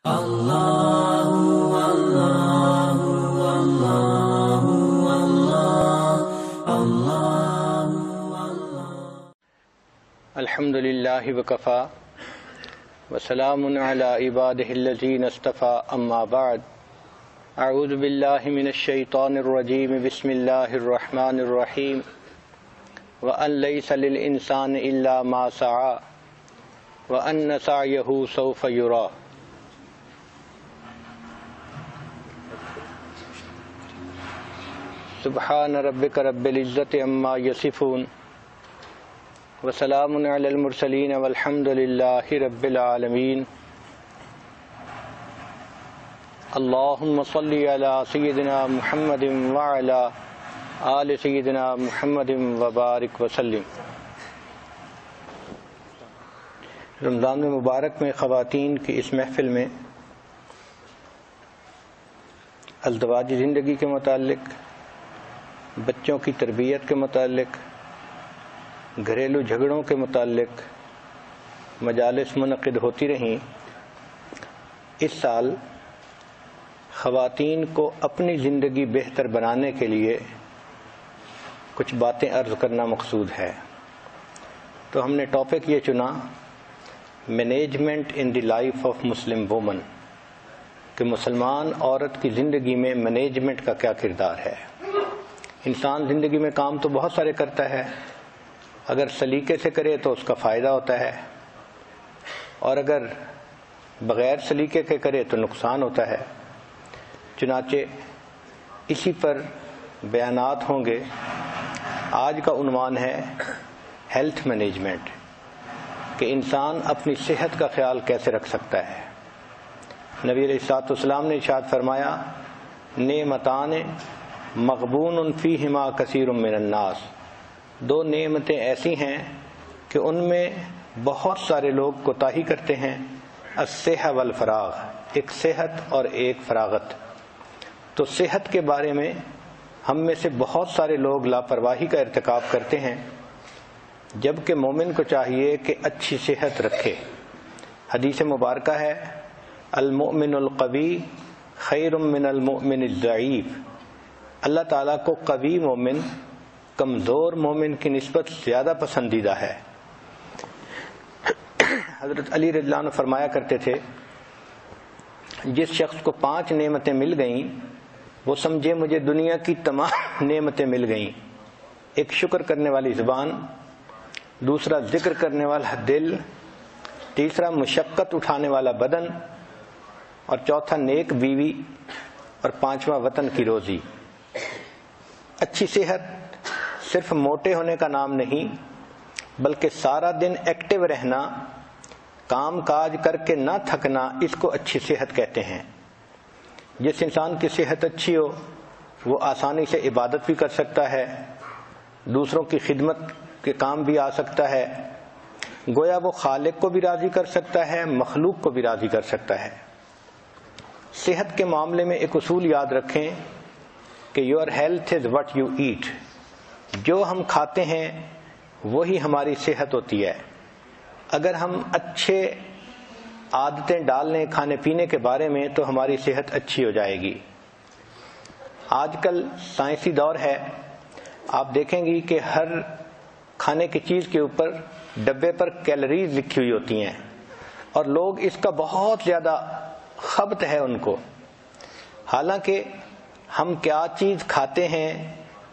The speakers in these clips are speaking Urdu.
الحمد للہ وکفا وسلام علی عبادہ الذین اصطفى اما بعد اعوذ باللہ من الشیطان الرجیم بسم اللہ الرحمن الرحیم وأن لیس للإنسان الا ما سعى وأن سعیہ سوف یری۔ سبحان ربک رب العزت عما یصفون وسلام علی المرسلین والحمد للہ رب العالمین۔ اللہم صلی علی سیدنا محمد وعلی آل سیدنا محمد وبارک وسلم۔ رمضان مبارک میں خواتین کی اس محفل میں ازدواجی زندگی کے متعلق، بچوں کی تربیت کے متعلق، گھریلو جھگڑوں کے متعلق مجالس منعقد ہوتی رہیں۔ اس سال خواتین کو اپنی زندگی بہتر بنانے کے لیے کچھ باتیں عرض کرنا مقصود ہے، تو ہم نے ٹاپک یہ چنا management in the life of Muslim women, کہ مسلمان عورت کی زندگی میں مینجمنٹ کا کیا کردار ہے۔ انسان زندگی میں کام تو بہت سارے کرتا ہے، اگر سلیقے سے کرے تو اس کا فائدہ ہوتا ہے، اور اگر بغیر سلیقے کے کرے تو نقصان ہوتا ہے۔ چنانچہ اسی پر بیانات ہوں گے۔ آج کا عنوان ہے ہیلتھ مینجمنٹ، کہ انسان اپنی صحت کا خیال کیسے رکھ سکتا ہے۔ نبی علیہ الصلوۃ والسلام نے ارشاد فرمایا، نعمتان مغبون فیہما کثیر من الناس، دو نعمتیں ایسی ہیں کہ ان میں بہت سارے لوگ کوتاہی کرتے ہیں، الصحہ والفراغ، ایک صحت اور ایک فراغت۔ تو صحت کے بارے میں ہم میں سے بہت سارے لوگ لاپرواہی کا ارتکاب کرتے ہیں، جبکہ مومن کو چاہیے کہ اچھی صحت رکھے۔ حدیث مبارکہ ہے، المؤمن القوی خیر من المؤمن الضعیف، اللہ تعالیٰ کو قوی مومن کمزور مومن کی نسبت زیادہ پسندیدہ ہے۔ حضرت علی رضی اللہ عنہ فرمایا کرتے تھے، جس شخص کو 5 نعمتیں مل گئیں وہ سمجھے مجھے دنیا کی تمام نعمتیں مل گئیں۔ ایک شکر کرنے والی زبان، دوسرا ذکر کرنے والا دل، تیسرا مشقت اٹھانے والا بدن، اور چوتھا نیک بیوی، اور 5واں وطن کی روزی۔ اچھی صحت صرف موٹے ہونے کا نام نہیں، بلکہ سارا دن ایکٹیو رہنا، کام کاج کر کے نہ تھکنا، اس کو اچھی صحت کہتے ہیں۔ جس انسان کی صحت اچھی ہو وہ آسانی سے عبادت بھی کر سکتا ہے، دوسروں کی خدمت کے کام بھی آ سکتا ہے، گویا وہ خالق کو بھی راضی کر سکتا ہے، مخلوق کو بھی راضی کر سکتا ہے۔ صحت کے معاملے میں ایک اصول یاد رکھیں کہ your health is what you eat, جو ہم کھاتے ہیں وہی ہماری صحت ہوتی ہے۔ اگر ہم اچھے عادتیں ڈال لیں کھانے پینے کے بارے میں تو ہماری صحت اچھی ہو جائے گی۔ آج کل سائنسی دور ہے، آپ دیکھیں گی کہ ہر کھانے کی چیز کے اوپر ڈبے پر کیلوریز لکھی ہوئی ہوتی ہیں، اور لوگ اس کا بہت زیادہ خبط ہے ان کو۔ حالانکہ ہم کیا چیز کھاتے ہیں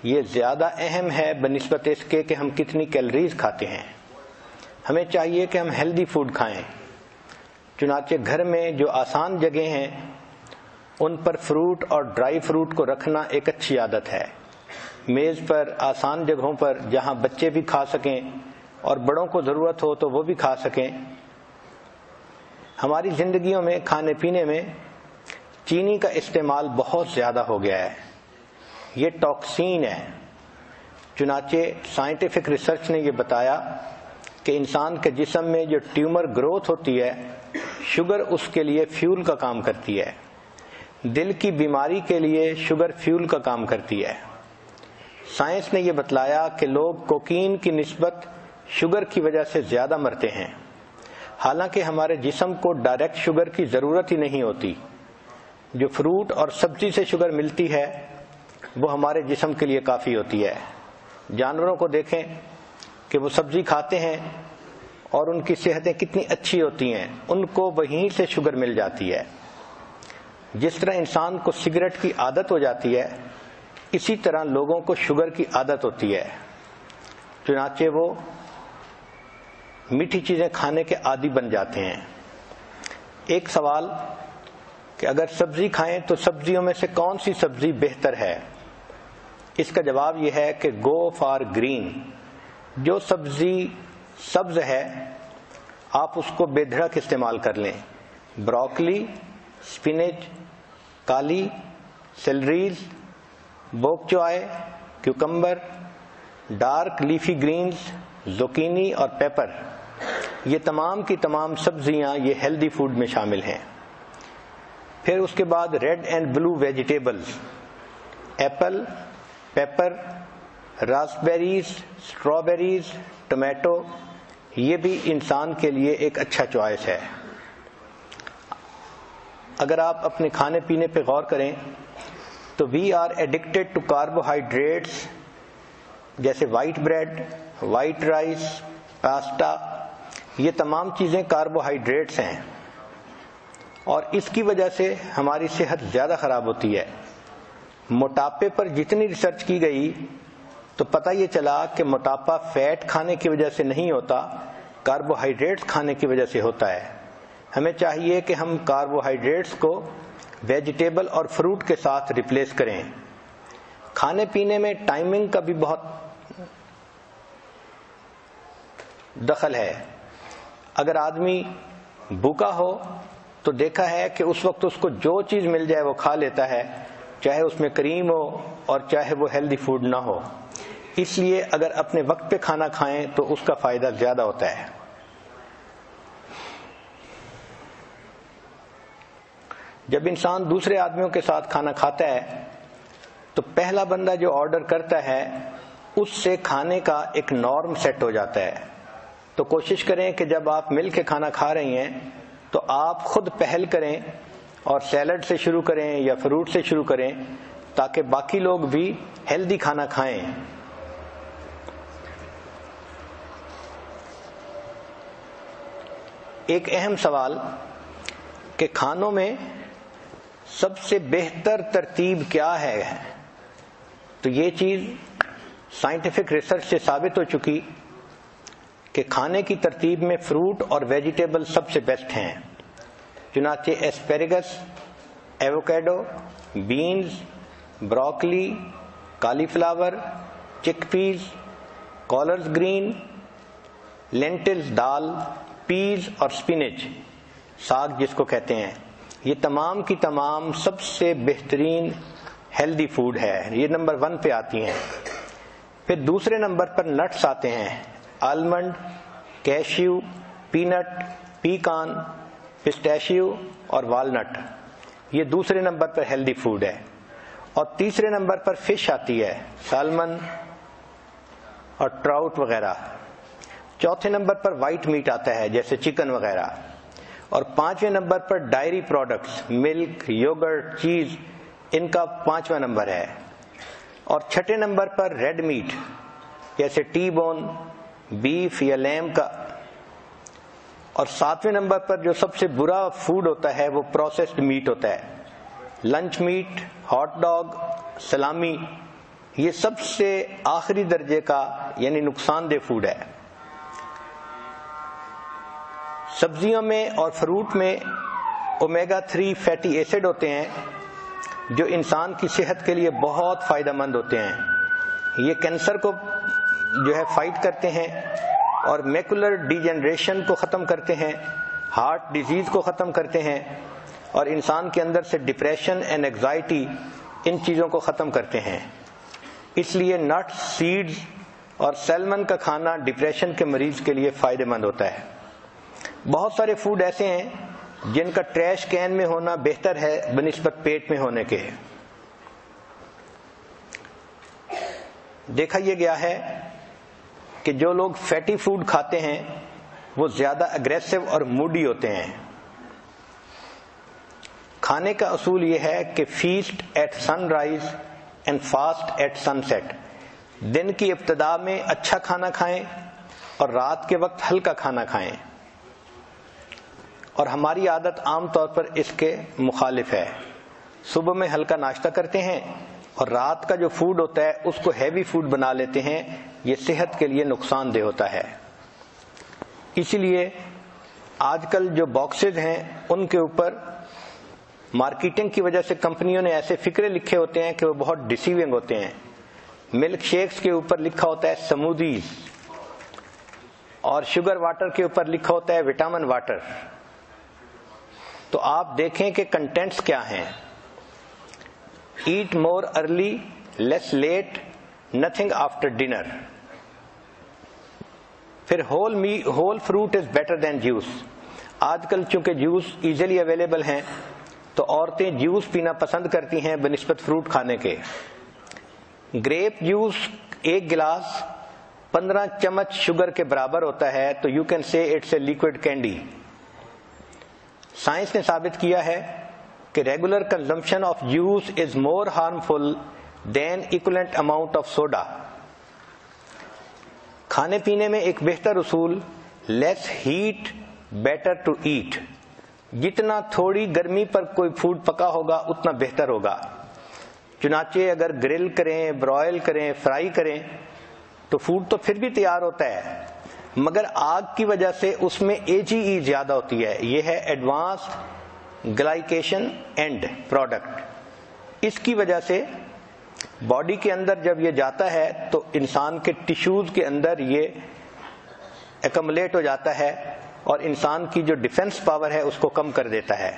یہ زیادہ اہم ہے بنسبت اس کے کہ ہم کتنی کیلوریز کھاتے ہیں۔ ہمیں چاہیے کہ ہم ہیلدی فوڈ کھائیں۔ چنانچہ گھر میں جو آسان جگہیں ہیں ان پر فروٹ اور ڈرائی فروٹ کو رکھنا ایک اچھی عادت ہے۔ میز پر آسان جگہوں پر جہاں بچے بھی کھا سکیں اور بڑوں کو ضرورت ہو تو وہ بھی کھا سکیں۔ ہماری زندگیوں میں کھانے پینے میں چینی کا استعمال بہت زیادہ ہو گیا ہے، یہ ٹاکسین ہے۔ چنانچہ سائنٹیفک ریسرچ نے یہ بتایا کہ انسان کے جسم میں جو ٹیومر گروتھ ہوتی ہے، شوگر اس کے لیے فیول کا کام کرتی ہے۔ دل کی بیماری کے لیے شوگر فیول کا کام کرتی ہے۔ سائنس نے یہ بتلایا کہ لوگ کوکین کی نسبت شوگر کی وجہ سے زیادہ مرتے ہیں۔ حالانکہ ہمارے جسم کو ڈائریکٹ شوگر کی ضرورت ہی نہیں ہوتی. جو فروٹ اور سبزی سے شوگر ملتی ہے وہ ہمارے جسم کے لیے کافی ہوتی ہے. جانوروں کو دیکھیں کہ وہ سبزی کھاتے ہیں اور ان کی صحتیں کتنی اچھی ہوتی ہیں, ان کو وہیں سے شوگر مل جاتی ہے. جس طرح انسان کو سگریٹ کی عادت ہو جاتی ہے, اسی طرح لوگوں کو شوگر کی عادت ہوتی ہے, چنانچہ وہ میٹھی چیزیں کھانے کے عادی بن جاتے ہیں. ایک سوال کہ اگر سبزی کھائیں تو سبزیوں میں سے کون سی سبزی بہتر ہے؟ اس کا جواب یہ ہے کہ گو فار گرین. جو سبزی سبز ہے آپ اس کو بے دھڑک استعمال کر لیں. بروکلی, سپینچ, کالی, سیلریز, بوک چوائے, کیوکمبر, ڈارک لیفی گرینز, زوکینی اور پیپر, یہ تمام کی تمام سبزیاں یہ ہیلدی فوڈ میں شامل ہیں. پھر اس کے بعد red and blue vegetables, apple, pepper, raspberries, strawberries, tomato, یہ بھی انسان کے لیے ایک اچھا چوائس ہے. اگر آپ اپنے کھانے پینے پہ غور کریں تو we are addicted to carbohydrates, جیسے white bread, white rice, pasta, یہ تمام چیزیں کاربوہائیڈریٹس ہیں اور اس کی وجہ سے ہماری صحت زیادہ خراب ہوتی ہے. موٹاپے پر جتنی ریسرچ کی گئی تو پتہ یہ چلا کہ موٹاپا فیٹ کھانے کی وجہ سے نہیں ہوتا, کاربوہائیڈریٹس کھانے کی وجہ سے ہوتا ہے. ہمیں چاہیے کہ ہم کاربوہائیڈریٹس کو ویجیٹیبل اور فروٹ کے ساتھ ریپلیس کریں. کھانے پینے میں ٹائمنگ کا بھی بہت دخل ہے. اگر آدمی بھوکا ہو تو دیکھا ہے کہ اس وقت اس کو جو چیز مل جائے وہ کھا لیتا ہے, چاہے اس میں کریم ہو اور چاہے وہ ہیلدی فوڈ نہ ہو. اس لیے اگر اپنے وقت پہ کھانا کھائیں تو اس کا فائدہ زیادہ ہوتا ہے. جب انسان دوسرے آدمیوں کے ساتھ کھانا کھاتا ہے تو پہلا بندہ جو آرڈر کرتا ہے اس سے کھانے کا ایک نارم سیٹ ہو جاتا ہے. تو کوشش کریں کہ جب آپ مل کے کھانا کھا رہی ہیں تو آپ خود پہل کریں اور سیلڈ سے شروع کریں یا فروٹ سے شروع کریں تاکہ باقی لوگ بھی ہیلدی کھانا کھائیں. ایک اہم سوال کہ کھانوں میں سب سے بہتر ترتیب کیا ہے, تو یہ چیز سائنٹیفک ریسرچ سے ثابت ہو چکی کہ کھانے کی ترتیب میں فروٹ اور ویجیٹیبل سب سے بیسٹ ہیں. چنانچہ ایسپیریگس, ایووکیڈو, بینز, بروکلی, کالی فلاور, چک پیز, کالرز گرین, لینٹلز دال, پیز اور سپینچ ساگ جس کو کہتے ہیں, یہ تمام کی تمام سب سے بہترین ہیلدی فوڈ ہے. یہ نمبر 1 پہ آتی ہیں. پھر دوسرے نمبر پر نٹس آتے ہیں, آلمنڈ, کیشیو, پینٹ, پیکان, پسٹیشیو اور والنٹ, یہ دوسرے نمبر پر ہیلدی فوڈ ہے. اور تیسرے نمبر پر فش آتی ہے, سالمن اور ٹراؤٹ وغیرہ. چوتھے نمبر پر وائٹ میٹ آتا ہے جیسے چکن وغیرہ. اور 5ویں نمبر پر ڈائری پروڈکٹس, ملک, یوگرٹ, چیز, ان کا 5واں نمبر ہے. اور 6 نمبر پر ریڈ میٹ جیسے ٹی بون, بیف یا لیم کا. اور 7ویں نمبر پر جو سب سے برا فوڈ ہوتا ہے وہ پروسیسڈ میٹ ہوتا ہے, لنچ میٹ, ہاٹ ڈاگ, سلامی, یہ سب سے آخری درجے کا یعنی نقصان دہ فوڈ ہے. سبزیوں میں اور فروٹ میں اومیگا 3 فیٹی ایسڈ ہوتے ہیں جو انسان کی صحت کے لیے بہت فائدہ مند ہوتے ہیں. یہ کینسر کو جو ہے فائٹ کرتے ہیں اور میکولر ڈی جنریشن کو ختم کرتے ہیں, ہارٹ ڈیزیز کو ختم کرتے ہیں اور انسان کے اندر سے ڈپریشن اینڈ اینگزائٹی, ان چیزوں کو ختم کرتے ہیں. اس لیے نٹس, سیڈز اور سیلمن کا کھانا ڈپریشن کے مریض کے لیے فائدہ مند ہوتا ہے. بہت سارے فوڈ ایسے ہیں جن کا ٹریش کین میں ہونا بہتر ہے بنسبت پیٹ میں ہونے کے. دیکھا یہ گیا ہے کہ جو لوگ فیٹی فوڈ کھاتے ہیں وہ زیادہ اگریسو اور موڈی ہوتے ہیں۔ کھانے کا اصول یہ ہے کہ feast at sunrise and fast at sunset, دن کی ابتدا میں اچھا کھانا کھائیں اور رات کے وقت ہلکا کھانا کھائیں، اور ہماری عادت عام طور پر اس کے مخالف ہے۔ صبح میں ہلکا ناشتہ کرتے ہیں اور رات کا جو فوڈ ہوتا ہے اس کو ہیوی فوڈ بنا لیتے ہیں، یہ صحت کے لیے نقصان دہ ہوتا ہے۔ اسی لیے آج کل جو باکسز ہیں ان کے اوپر مارکیٹنگ کی وجہ سے کمپنیوں نے ایسے فکرے لکھے ہوتے ہیں کہ وہ بہت ڈیسیونگ ہوتے ہیں۔ ملک شیکس کے اوپر لکھا ہوتا ہے سمودیز، اور شوگر واٹر کے اوپر لکھا ہوتا ہے وٹامن واٹر۔ تو آپ دیکھیں کہ کنٹینٹس کیا ہیں۔ Eat more early less late, nothing after dinner. پھر whole fruit is better than juice. آج کل چونکہ جوس ایزیلی اویلیبل ہیں تو عورتیں جوس پینا پسند کرتی ہیں بنسبت فروٹ کھانے کے۔ گریپ جوس ایک گلاس 15 چمچ شوگر کے برابر ہوتا ہے، تو you can say it's a liquid candy. Science نے ثابت کیا ہے کہ regular consumption of juice is more harmful than equivalent amount of soda. کھانے پینے میں ایک بہتر اصول less heat better to eat, جتنا تھوڑی گرمی پر کوئی فوڈ پکا ہوگا اتنا بہتر ہوگا۔ چنانچہ اگر گرل کریں، برائل کریں، فرائی کریں تو فوڈ تو پھر بھی تیار ہوتا ہے، مگر آگ کی وجہ سے اس میں AGE زیادہ ہوتی ہے، یہ ہے ایڈوانسڈ گلائکیشن اینڈ پروڈکٹ۔ اس کی وجہ سے باڈی کے اندر جب یہ جاتا ہے تو انسان کے ٹیشوز کے اندر یہ ایکمولیٹ ہو جاتا ہے اور انسان کی جو ڈیفنس پاور ہے اس کو کم کر دیتا ہے۔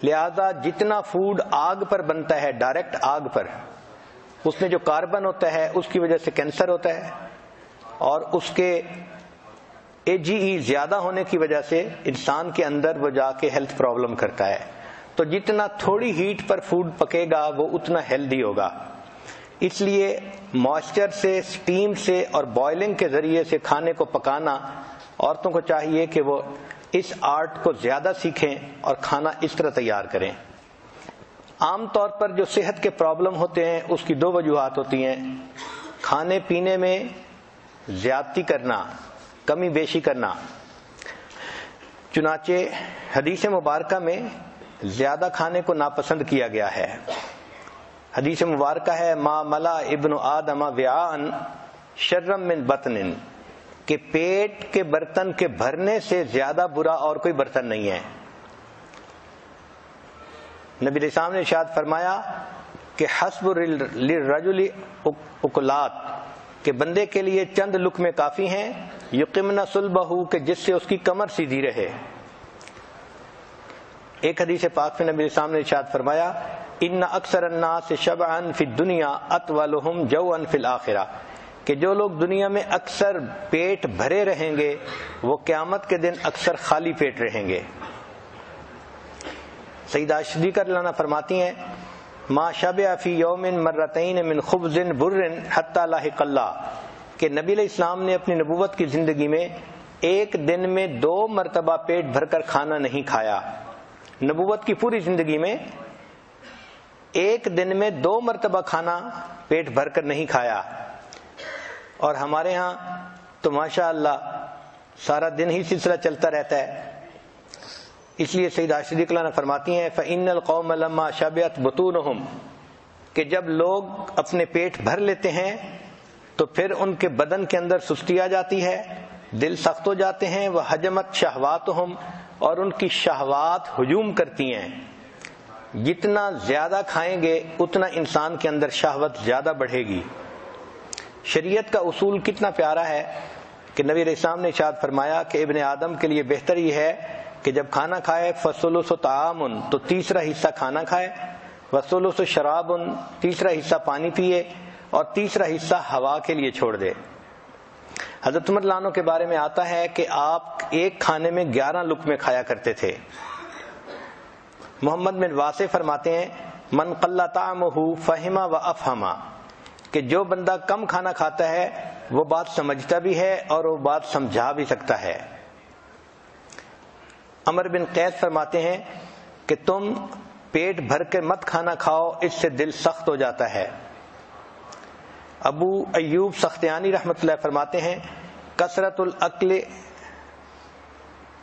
لہذا جتنا فوڈ آگ پر بنتا ہے، ڈائریکٹ آگ پر، اس میں جو کاربن ہوتا ہے اس کی وجہ سے کینسر ہوتا ہے، اور اس کے AGE زیادہ ہونے کی وجہ سے انسان کے اندر وہ جا کے ہیلتھ پرابلم کرتا ہے۔ تو جتنا تھوڑی ہیٹ پر فوڈ پکے گا وہ اتنا ہیلدی ہوگا۔ اس لیے موئسچر سے، سٹیم سے اور بوائلنگ کے ذریعے سے کھانے کو پکانا، عورتوں کو چاہیے کہ وہ اس آرٹ کو زیادہ سیکھیں اور کھانا اس طرح تیار کریں۔ عام طور پر جو صحت کے پرابلم ہوتے ہیں اس کی دو وجوہات ہوتی ہیں: کھانے پینے میں زیادتی کرنا، کمی بیشی کرنا۔ چنانچہ حدیث مبارکہ میں زیادہ کھانے کو ناپسند کیا گیا ہے۔ حدیث مبارکہ ہے ما ملا ابن آدم وعاء شرا من بطن، کہ پیٹ کے برتن کے بھرنے سے زیادہ برا اور کوئی برتن نہیں ہے۔ نبی علیہ السلام نے ارشاد فرمایا کہ حسب للرجل اکلات، کہ بندے کے لیے چند لقمے کافی ہیں، یقمن صلبہ، کہ جس سے اس کی کمر سیدھی رہے۔ ایک حدیث پاک میں نبی علیہ السلام نے ارشاد فرمایا ان اکثر الناس شبعا فی الدنیا اطولهم جوعا فی الاخرہ، کہ جو لوگ دنیا میں اکثر پیٹ بھرے رہیں گے وہ قیامت کے دن اکثر خالی پیٹ رہیں گے۔ سیدہ صدیقہ رضی اللہ عنہا فرماتی ہیں ما شبع فی یوم مرتین من خبز بر حتی لاحق اللہ، کہ نبی علیہ السلام نے اپنی نبوت کی زندگی میں ایک دن میں 2 مرتبہ پیٹ بھر کر کھانا نہیں کھایا۔ نبوت کی پوری زندگی میں ایک دن میں 2 مرتبہ کھانا پیٹ بھر کر نہیں کھایا، اور ہمارے ہاں تو ماشاء اللہ سارا دن ہی سلسلہ چلتا رہتا ہے۔ اس لیے سیدہ صدیقہ رضی اللہ عنہا فرماتی ہیں فَإِنَّ الْقَوْمَ لَمَّا شَبِعَتْ بُطُونُهُمْ، کہ جب لوگ اپنے پیٹ بھر لیتے ہیں تو پھر ان کے بدن کے اندر سستی آ جاتی ہے، دل سخت ہو جاتے ہیں، وَحَجَمَتْ شَهْوَاتُهُمْ، اور ان کی شہوات ہجوم کرتی ہیں۔ جتنا زیادہ کھائیں گے اتنا انسان کے اندر شہوت زیادہ بڑھے گی۔ شریعت کا اصول کتنا پیارا ہے کہ نبی علیہ السلام نے ارشاد فرمایا کہ ابن آدم کے لیے بہتر یہ ہے کہ جب کھانا کھائے فَثُلُثُ طَعَامٌ، تو تیسرا حصہ کھانا کھائے، وَثُلُثُ شَرَابٌ، تیسرا حصہ پانی پیے، اور تیسرا حصہ ہوا کے لیے چھوڑ دے۔ حضرت عمر رضی اللہ عنہ کے بارے میں آتا ہے کہ آپ ایک کھانے میں 11 لقمے کھایا کرتے تھے۔ محمد بن واسع فرماتے ہیں من قل طعمہ فہم و افہم، کہ جو بندہ کم کھانا کھاتا ہے وہ بات سمجھتا بھی ہے اور وہ بات سمجھا بھی سکتا ہے۔ عمر بن قیس فرماتے ہیں کہ تم پیٹ بھر کے مت کھانا کھاؤ، اس سے دل سخت ہو جاتا ہے۔ ابو ایوب سختیانی رحمۃ اللہ فرماتے ہیں کثرت الاکل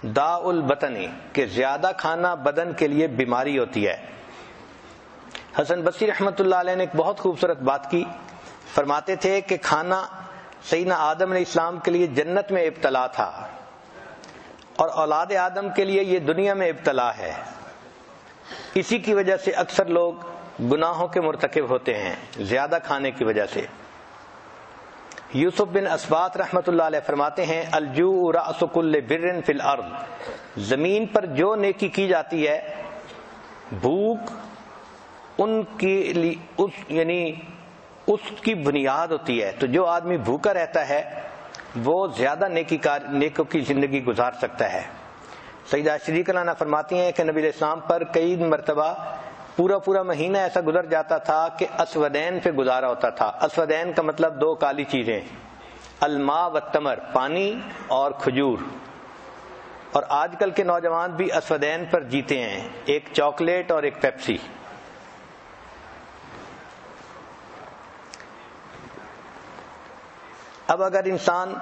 داء البطن، کہ زیادہ کھانا بدن کے لیے بیماری ہوتی ہے۔ حسن بصری رحمۃ اللہ علیہ نے ایک بہت خوبصورت بات کی، فرماتے تھے کہ کھانا سیدنا آدم علیہ السلام کے لیے جنت میں ابتلا تھا، اور اولاد آدم کے لیے یہ دنیا میں ابتلا ہے۔ اسی کی وجہ سے اکثر لوگ گناہوں کے مرتکب ہوتے ہیں، زیادہ کھانے کی وجہ سے۔ یوسف بن اسبات رحمۃ اللہ علیہ فرماتے ہیں الجوع رأس کل بر فی الارض، زمین پر جو نیکی کی جاتی ہے بھوک ان کے لیے یعنی اس کی بنیاد ہوتی ہے۔ تو جو آدمی بھوکا رہتا ہے وہ زیادہ نیکوں کی زندگی گزار سکتا ہے۔ سیدہ شریک لانا فرماتی ہیں کہ نبی علیہ السلام پر کئی مرتبہ پورا مہینہ ایسا گزر جاتا تھا کہ اسودین پہ گزارا ہوتا تھا۔ اسودین کا مطلب دو کالی چیزیں، الماء والتمر، پانی اور کھجور۔ اور آج کل کے نوجوان بھی اسودین پر جیتے ہیں، ایک چاکلیٹ اور ایک پیپسی۔ اب اگر انسان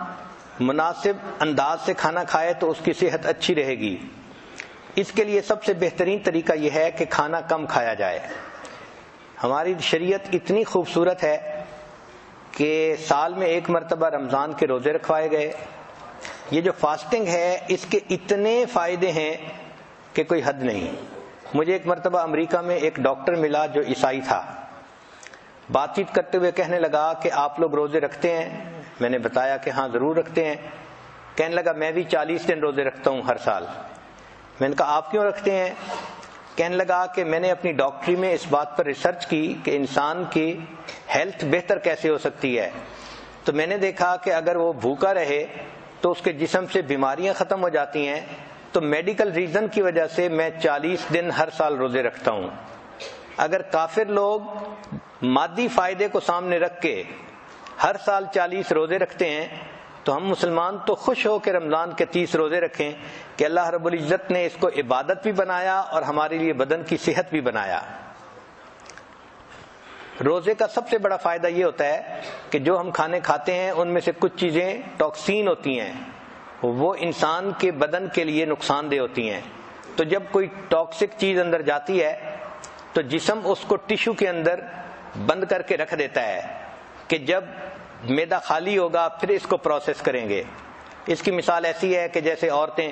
مناسب انداز سے کھانا کھائے تو اس کی صحت اچھی رہے گی۔ اس کے لیے سب سے بہترین طریقہ یہ ہے کہ کھانا کم کھایا جائے۔ ہماری شریعت اتنی خوبصورت ہے کہ سال میں ایک مرتبہ رمضان کے روزے رکھوائے گئے۔ یہ جو فاسٹنگ ہے اس کے اتنے فائدے ہیں کہ کوئی حد نہیں۔ مجھے ایک مرتبہ امریکہ میں ایک ڈاکٹر ملا جو عیسائی تھا، بات چیت کرتے ہوئے کہنے لگا کہ آپ لوگ روزے رکھتے ہیں؟ میں نے بتایا کہ ہاں ضرور رکھتے ہیں۔ کہنے لگا میں بھی 40 دن روزے رکھتا ہوں ہر سال۔ میں نے کہا آپ کیوں رکھتے ہیں؟ کہنے لگا کہ میں نے اپنی ڈاکٹری میں اس بات پر ریسرچ کی کہ انسان کی ہیلتھ بہتر کیسے ہو سکتی ہے، تو میں نے دیکھا کہ اگر وہ بھوکا رہے تو اس کے جسم سے بیماریاں ختم ہو جاتی ہیں، تو میڈیکل ریزن کی وجہ سے میں 40 دن ہر سال روزے رکھتا ہوں۔ اگر کافر لوگ مادی فائدے کو سامنے رکھ کے ہر سال 40 روزے رکھتے ہیں تو ہم مسلمان تو خوش ہو کے رمضان کے 30 روزے رکھیں کہ اللہ رب العزت نے اس کو عبادت بھی بنایا اور ہمارے لیے بدن کی صحت بھی بنایا۔ روزے کا سب سے بڑا فائدہ یہ ہوتا ہے کہ جو ہم کھانے کھاتے ہیں ان میں سے کچھ چیزیں ٹاکسین ہوتی ہیں، وہ انسان کے بدن کے لیے نقصان دہ ہوتی ہیں۔ تو جب کوئی ٹاکسک چیز اندر جاتی ہے تو جسم اس کو ٹیشو کے اندر بند کر کے رکھ دیتا ہے کہ جب معدہ خالی ہوگا پھر اس کو پروسیس کریں گے۔ اس کی مثال ایسی ہے کہ جیسے عورتیں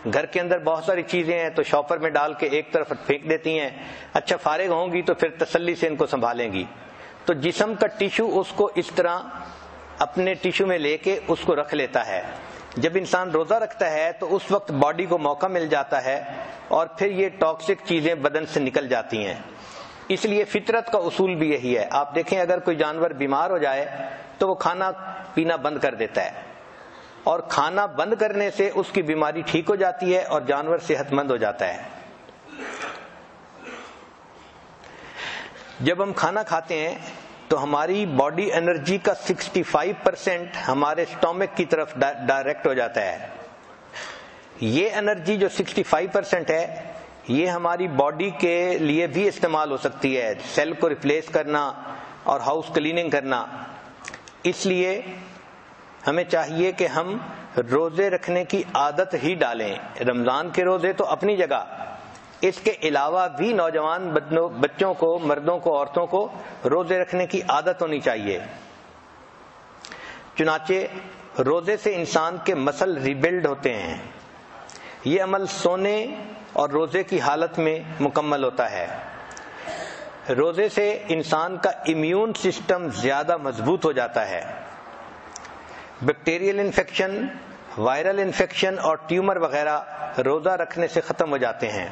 گھر کے اندر بہت ساری چیزیں ہیں تو شاپر میں ڈال کے ایک طرف پھینک دیتی ہیں، اچھا فارغ ہوں گی تو پھر تسلی سے ان کو سنبھالیں گی۔ تو جسم کا ٹیشو اس کو اس طرح اپنے ٹیشو میں لے کے اس کو رکھ لیتا ہے۔ جب انسان روزہ رکھتا ہے تو اس وقت باڈی کو موقع مل جاتا ہے اور پھر یہ ٹاکسک چیزیں بدن سے نکل جاتی ہیں۔ اس لیے فطرت کا اصول بھی یہی ہے۔ آپ دیکھیں اگر کوئی جانور بیمار ہو جائے تو وہ کھانا پینا بند کر دیتا ہے، اور کھانا بند کرنے سے اس کی بیماری ٹھیک ہو جاتی ہے اور جانور صحت مند ہو جاتا ہے۔ جب ہم کھانا کھاتے ہیں تو ہماری باڈی انرجی کا 65% ہمارے اسٹومک کی طرف ڈائریکٹ ہو جاتا ہے۔ یہ انرجی جو 65% ہے یہ ہماری باڈی کے لیے بھی استعمال ہو سکتی ہے، سیل کو ریپلیس کرنا اور ہاؤس کلیننگ کرنا۔ اس لیے ہمیں چاہیے کہ ہم روزے رکھنے کی عادت ہی ڈالیں۔ رمضان کے روزے تو اپنی جگہ، اس کے علاوہ بھی نوجوان بچوں کو، مردوں کو، عورتوں کو روزے رکھنے کی عادت ہونی چاہیے۔ چنانچہ روزے سے انسان کے مسل ریبلڈ ہوتے ہیں۔ یہ عمل سونے اور روزے کی حالت میں مکمل ہوتا ہے۔ روزے سے انسان کا امیون سسٹم زیادہ مضبوط ہو جاتا ہے۔ بیکٹیریل انفیکشن، وائرل انفیکشن اور ٹیومر وغیرہ روزہ رکھنے سے ختم ہو جاتے ہیں۔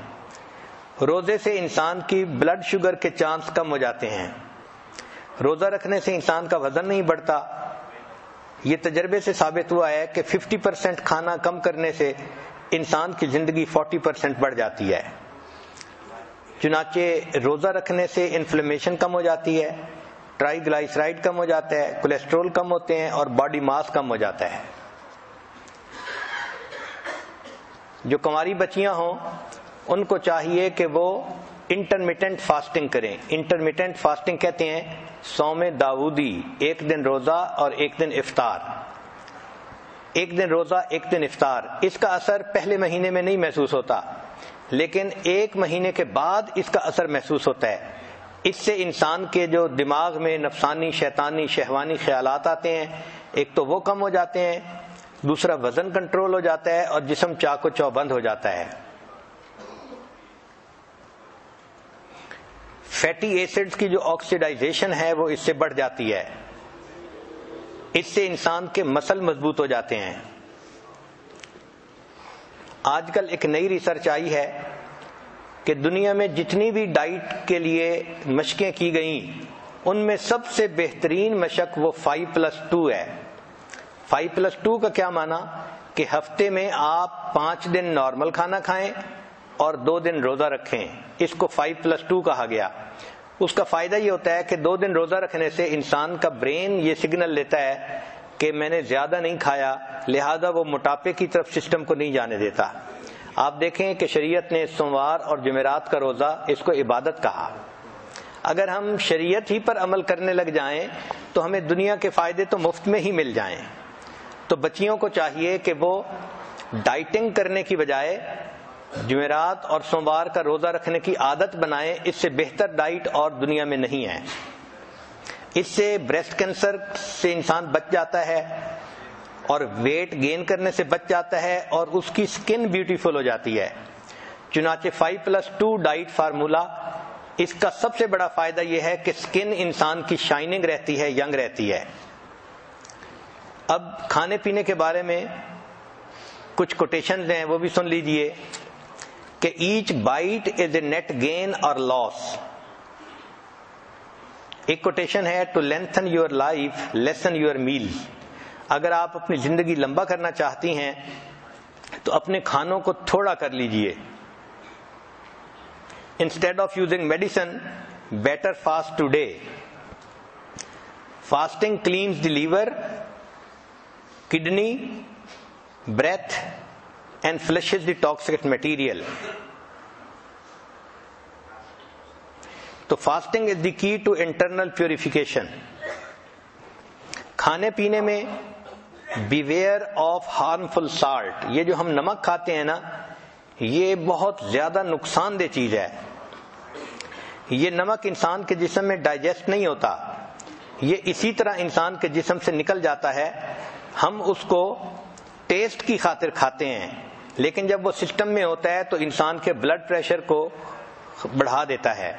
روزے سے انسان کی بلڈ شوگر کے چانس کم ہو جاتے ہیں۔ روزہ رکھنے سے انسان کا وزن نہیں بڑھتا۔ یہ تجربے سے ثابت ہوا ہے کہ 50% کھانا کم کرنے سے انسان کی زندگی 40% بڑھ جاتی ہے۔ چنانچہ روزہ رکھنے سے انفلیمیشن کم ہو جاتی ہے، ٹرائی گلائسرائڈ کم ہو جاتا ہے، کولیسٹرول کم ہوتے ہیں اور باڈی ماس کم ہو جاتا ہے۔ جو کنواری بچیاں ہوں ان کو چاہیے کہ وہ انٹرمیٹنٹ فاسٹنگ کریں. انٹرمیٹنٹ فاسٹنگ کہتے ہیں صوم داؤدی، ایک دن روزہ اور ایک دن افطار. ایک دن روزہ ایک دن افطار، اس کا اثر پہلے مہینے میں نہیں محسوس ہوتا، لیکن ایک مہینے کے بعد اس کا اثر محسوس ہوتا ہے. اس سے انسان کے جو دماغ میں نفسانی شیطانی شہوانی خیالات آتے ہیں، ایک تو وہ کم ہو جاتے ہیں، دوسرا وزن کنٹرول ہو جاتا ہے اور جسم چاق و چوبند ہو جاتا ہے. فیٹی ایسڈز کی جو آکسیڈائزیشن ہے وہ اس سے بڑھ جاتی ہے. اس سے انسان کے مسل مضبوط ہو جاتے ہیں. آج کل ایک نئی ریسرچ آئی ہے کہ دنیا میں جتنی بھی ڈائٹ کے لیے مشقیں کی گئیں ان میں سب سے بہترین مشق وہ 5+2 ہے. 5+2 کا کیا معنی کہ ہفتے میں آپ 5 دن نارمل کھانا کھائیں اور 2 دن روزہ رکھیں. اس کو 5+2 کہا گیا. اس کا فائدہ یہ ہوتا ہے کہ 2 دن روزہ رکھنے سے انسان کا برین یہ سگنل لیتا ہے کہ میں نے زیادہ نہیں کھایا، لہذا وہ موٹاپے کی طرف سسٹم کو نہیں جانے دیتا. آپ دیکھیں کہ شریعت نے سوموار اور جمعرات کا روزہ اس کو عبادت کہا. اگر ہم شریعت ہی پر عمل کرنے لگ جائیں تو ہمیں دنیا کے فائدے تو مفت میں ہی مل جائیں. تو بچیوں کو چاہیے کہ وہ ڈائٹنگ کرنے کی بجائے جمعرات اور سوموار کا روزہ رکھنے کی عادت بنائیں. اس سے بہتر ڈائٹ اور دنیا میں نہیں ہے. اس سے بریسٹ کینسر سے انسان بچ جاتا ہے اور ویٹ گین کرنے سے بچ جاتا ہے اور اس کی سکن بیوٹیفل ہو جاتی ہے. چنانچہ 5+2 ڈائٹ فارمولا، اس کا سب سے بڑا فائدہ یہ ہے کہ سکن انسان کی شائننگ رہتی ہے، ینگ رہتی ہے. اب کھانے پینے کے بارے میں کچھ کوٹیشنز ہیں، وہ بھی سن لیجئے کہ each bite is a net gain اور لاس. ایک کوٹیشن ہے to lengthen your life lessen your meals. اگر آپ اپنی زندگی لمبا کرنا چاہتی ہیں تو اپنے کھانوں کو تھوڑا کر لیجئے. Instead of using medicine better fast today. Fasting cleanse the liver, kidney, breath and flushes the toxic material. تو fasting is the key to internal purification. کھانے پینے میں بیویئر آف ہارمفل سالٹ. یہ جو ہم نمک کھاتے ہیں نا، یہ بہت زیادہ نقصان دہ چیز ہے. یہ نمک انسان کے جسم میں ڈائجسٹ نہیں ہوتا، یہ اسی طرح انسان کے جسم سے نکل جاتا ہے. ہم اس کو ٹیسٹ کی خاطر کھاتے ہیں، لیکن جب وہ سسٹم میں ہوتا ہے تو انسان کے بلڈ پریشر کو بڑھا دیتا ہے.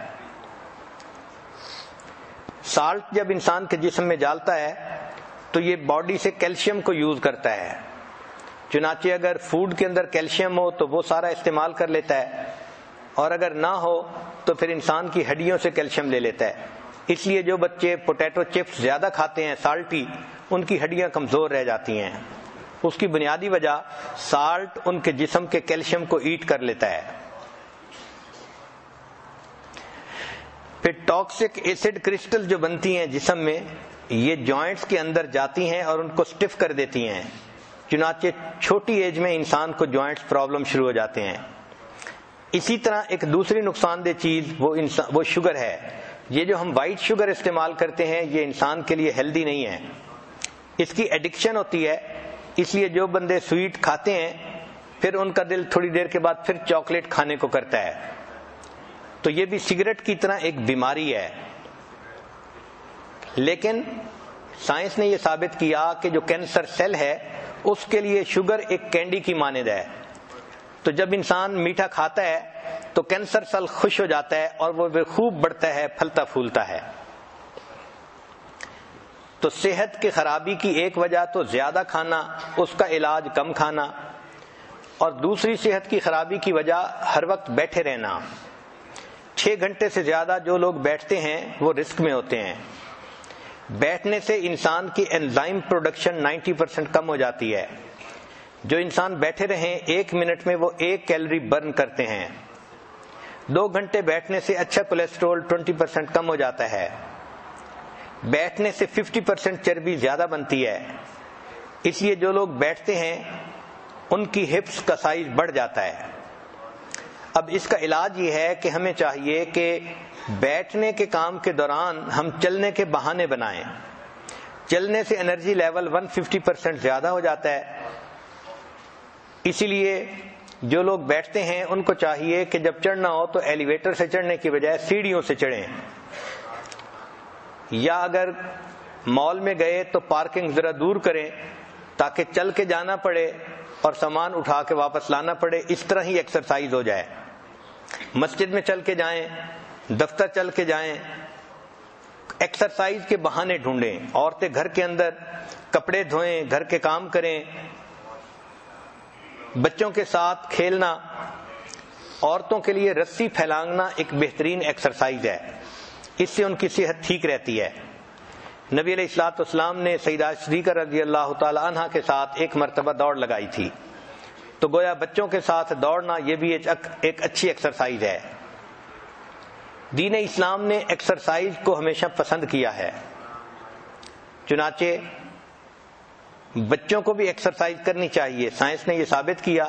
سالٹ جب انسان کے جسم میں ڈالتا ہے تو یہ باڈی سے کیلشیم کو یوز کرتا ہے. چنانچہ اگر فوڈ کے اندر کیلشیم ہو تو وہ سارا استعمال کر لیتا ہے، اور اگر نہ ہو تو پھر انسان کی ہڈیوں سے کیلشیم لے لیتا ہے. اس لیے جو بچے پوٹیٹو چپس زیادہ کھاتے ہیں سالٹی، ان کی ہڈیاں کمزور رہ جاتی ہیں. اس کی بنیادی وجہ سالٹ ان کے جسم کے کیلشیم کو ایٹ کر لیتا ہے. پھر ٹاکسک ایسڈ کرسٹل جو بنتی ہیں جسم میں، یہ جوائنٹس کے اندر جاتی ہیں اور ان کو سٹف کر دیتی ہیں. چنانچہ چھوٹی ایج میں انسان کو جوائنٹس پرابلم شروع ہو جاتے ہیں. اسی طرح ایک دوسری نقصان دہ چیز وہ شوگر ہے. یہ جو ہم وائٹ شوگر استعمال کرتے ہیں یہ انسان کے لیے ہیلدی نہیں ہے. اس کی ایڈکشن ہوتی ہے، اس لیے جو بندے سویٹ کھاتے ہیں پھر ان کا دل تھوڑی دیر کے بعد پھر چاکلیٹ کھانے کو کرتا ہے. تو یہ بھی سگریٹ کی طرح ایک بیماری ہے. لیکن سائنس نے یہ ثابت کیا کہ جو کینسر سیل ہے اس کے لیے شوگر ایک کینڈی کی مانند ہے. تو جب انسان میٹھا کھاتا ہے تو کینسر سیل خوش ہو جاتا ہے اور وہ خوب بڑھتا ہے، پھلتا پھولتا ہے. تو صحت کی خرابی کی ایک وجہ تو زیادہ کھانا، اس کا علاج کم کھانا، اور دوسری صحت کی خرابی کی وجہ ہر وقت بیٹھے رہنا. 6 گھنٹے سے زیادہ جو لوگ بیٹھتے ہیں وہ رسک میں ہوتے ہیں. بیٹھنے سے انسان کی انزائم پروڈکشن 90% کم ہو جاتی ہے. جو انسان بیٹھے رہیں 1 منٹ میں وہ 1 کیلری برن کرتے ہیں. 2 گھنٹے بیٹھنے سے اچھا کولیسٹرول 20% کم ہو جاتا ہے. بیٹھنے سے 50% چربی زیادہ بنتی ہے. اس لیے جو لوگ بیٹھتے ہیں ان کی ہپس کا سائز بڑھ جاتا ہے۔ اب اس کا علاج یہ ہے کہ ہمیں چاہیے کہ بیٹھنے کے کام کے دوران ہم چلنے کے بہانے بنائیں۔ چلنے سے انرجی لیول 150% زیادہ ہو جاتا ہے، اسی لیے جو لوگ بیٹھتے ہیں ان کو چاہیے کہ جب چڑھنا ہو تو ایلیویٹر سے چڑھنے کی بجائے سیڑھیوں سے چڑھیں، یا اگر مال میں گئے تو پارکنگ ذرا دور کریں تاکہ چل کے جانا پڑے اور سامان اٹھا کے واپس لانا پڑے، اس طرح ہی ایکسرسائز ہو جائے۔ مسجد میں چل کے جائیں، دفتر چل کے جائیں، ایکسرسائز کے بہانے ڈھونڈیں۔ عورتیں گھر کے اندر کپڑے دھوئیں، گھر کے کام کریں، بچوں کے ساتھ کھیلنا۔ عورتوں کے لیے رسی پھیلانگنا ایک بہترین ایکسرسائز ہے، اس سے ان کی صحت ٹھیک رہتی ہے۔ نبی علیہ الصلوۃ والسلام نے سیدہ صدیقہ رضی اللہ تعالی عنہ کے ساتھ ایک مرتبہ دوڑ لگائی تھی، تو گویا بچوں کے ساتھ دوڑنا یہ بھی ایک اچھی ایکسرسائز ہے۔ دین اسلام نے ایکسرسائز کو ہمیشہ پسند کیا ہے، چنانچہ بچوں کو بھی ایکسرسائز کرنی چاہیے۔ سائنس نے یہ ثابت کیا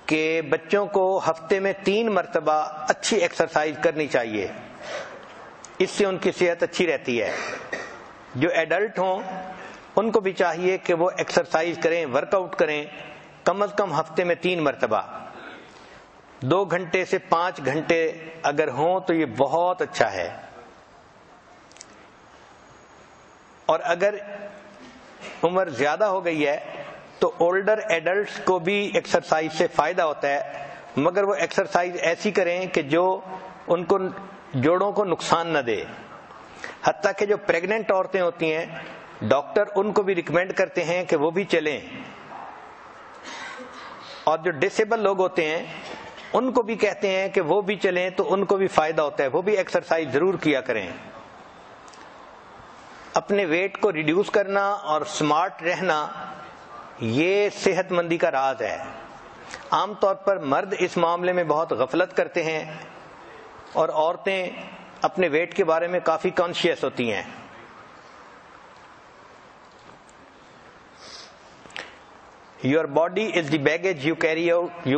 کہ بچوں کو ہفتے میں 3 مرتبہ اچھی ایکسرسائز کرنی چاہیے، اس سے ان کی صحت اچھی رہتی ہے۔ جو ایڈلٹ ہوں ان کو بھی چاہیے کہ وہ ایکسرسائز کریں، ورک آؤٹ کریں، کم از کم ہفتے میں 3 مرتبہ۔ 2 گھنٹے سے 5 گھنٹے اگر ہوں تو یہ بہت اچھا ہے۔ اور اگر عمر زیادہ ہو گئی ہے تو اولڈر ایڈلٹس کو بھی ایکسرسائز سے فائدہ ہوتا ہے، مگر وہ ایکسرسائز ایسی کریں کہ جو ان کو جوڑوں کو نقصان نہ دے۔ حتیٰ کہ جو پریگننٹ عورتیں ہوتی ہیں ڈاکٹر ان کو بھی ریکمینڈ کرتے ہیں کہ وہ بھی چلیں، اور جو ڈسیبل لوگ ہوتے ہیں ان کو بھی کہتے ہیں کہ وہ بھی چلیں تو ان کو بھی فائدہ ہوتا ہے، وہ بھی ایکسرسائز ضرور کیا کریں۔ اپنے ویٹ کو ریڈیوس کرنا اور سمارٹ رہنا یہ صحت مندی کا راز ہے۔ عام طور پر مرد اس معاملے میں بہت غفلت کرتے ہیں اور عورتیں اپنے ویٹ کے بارے میں کافی کانشیس ہوتی ہیں۔ Your body is the baggage you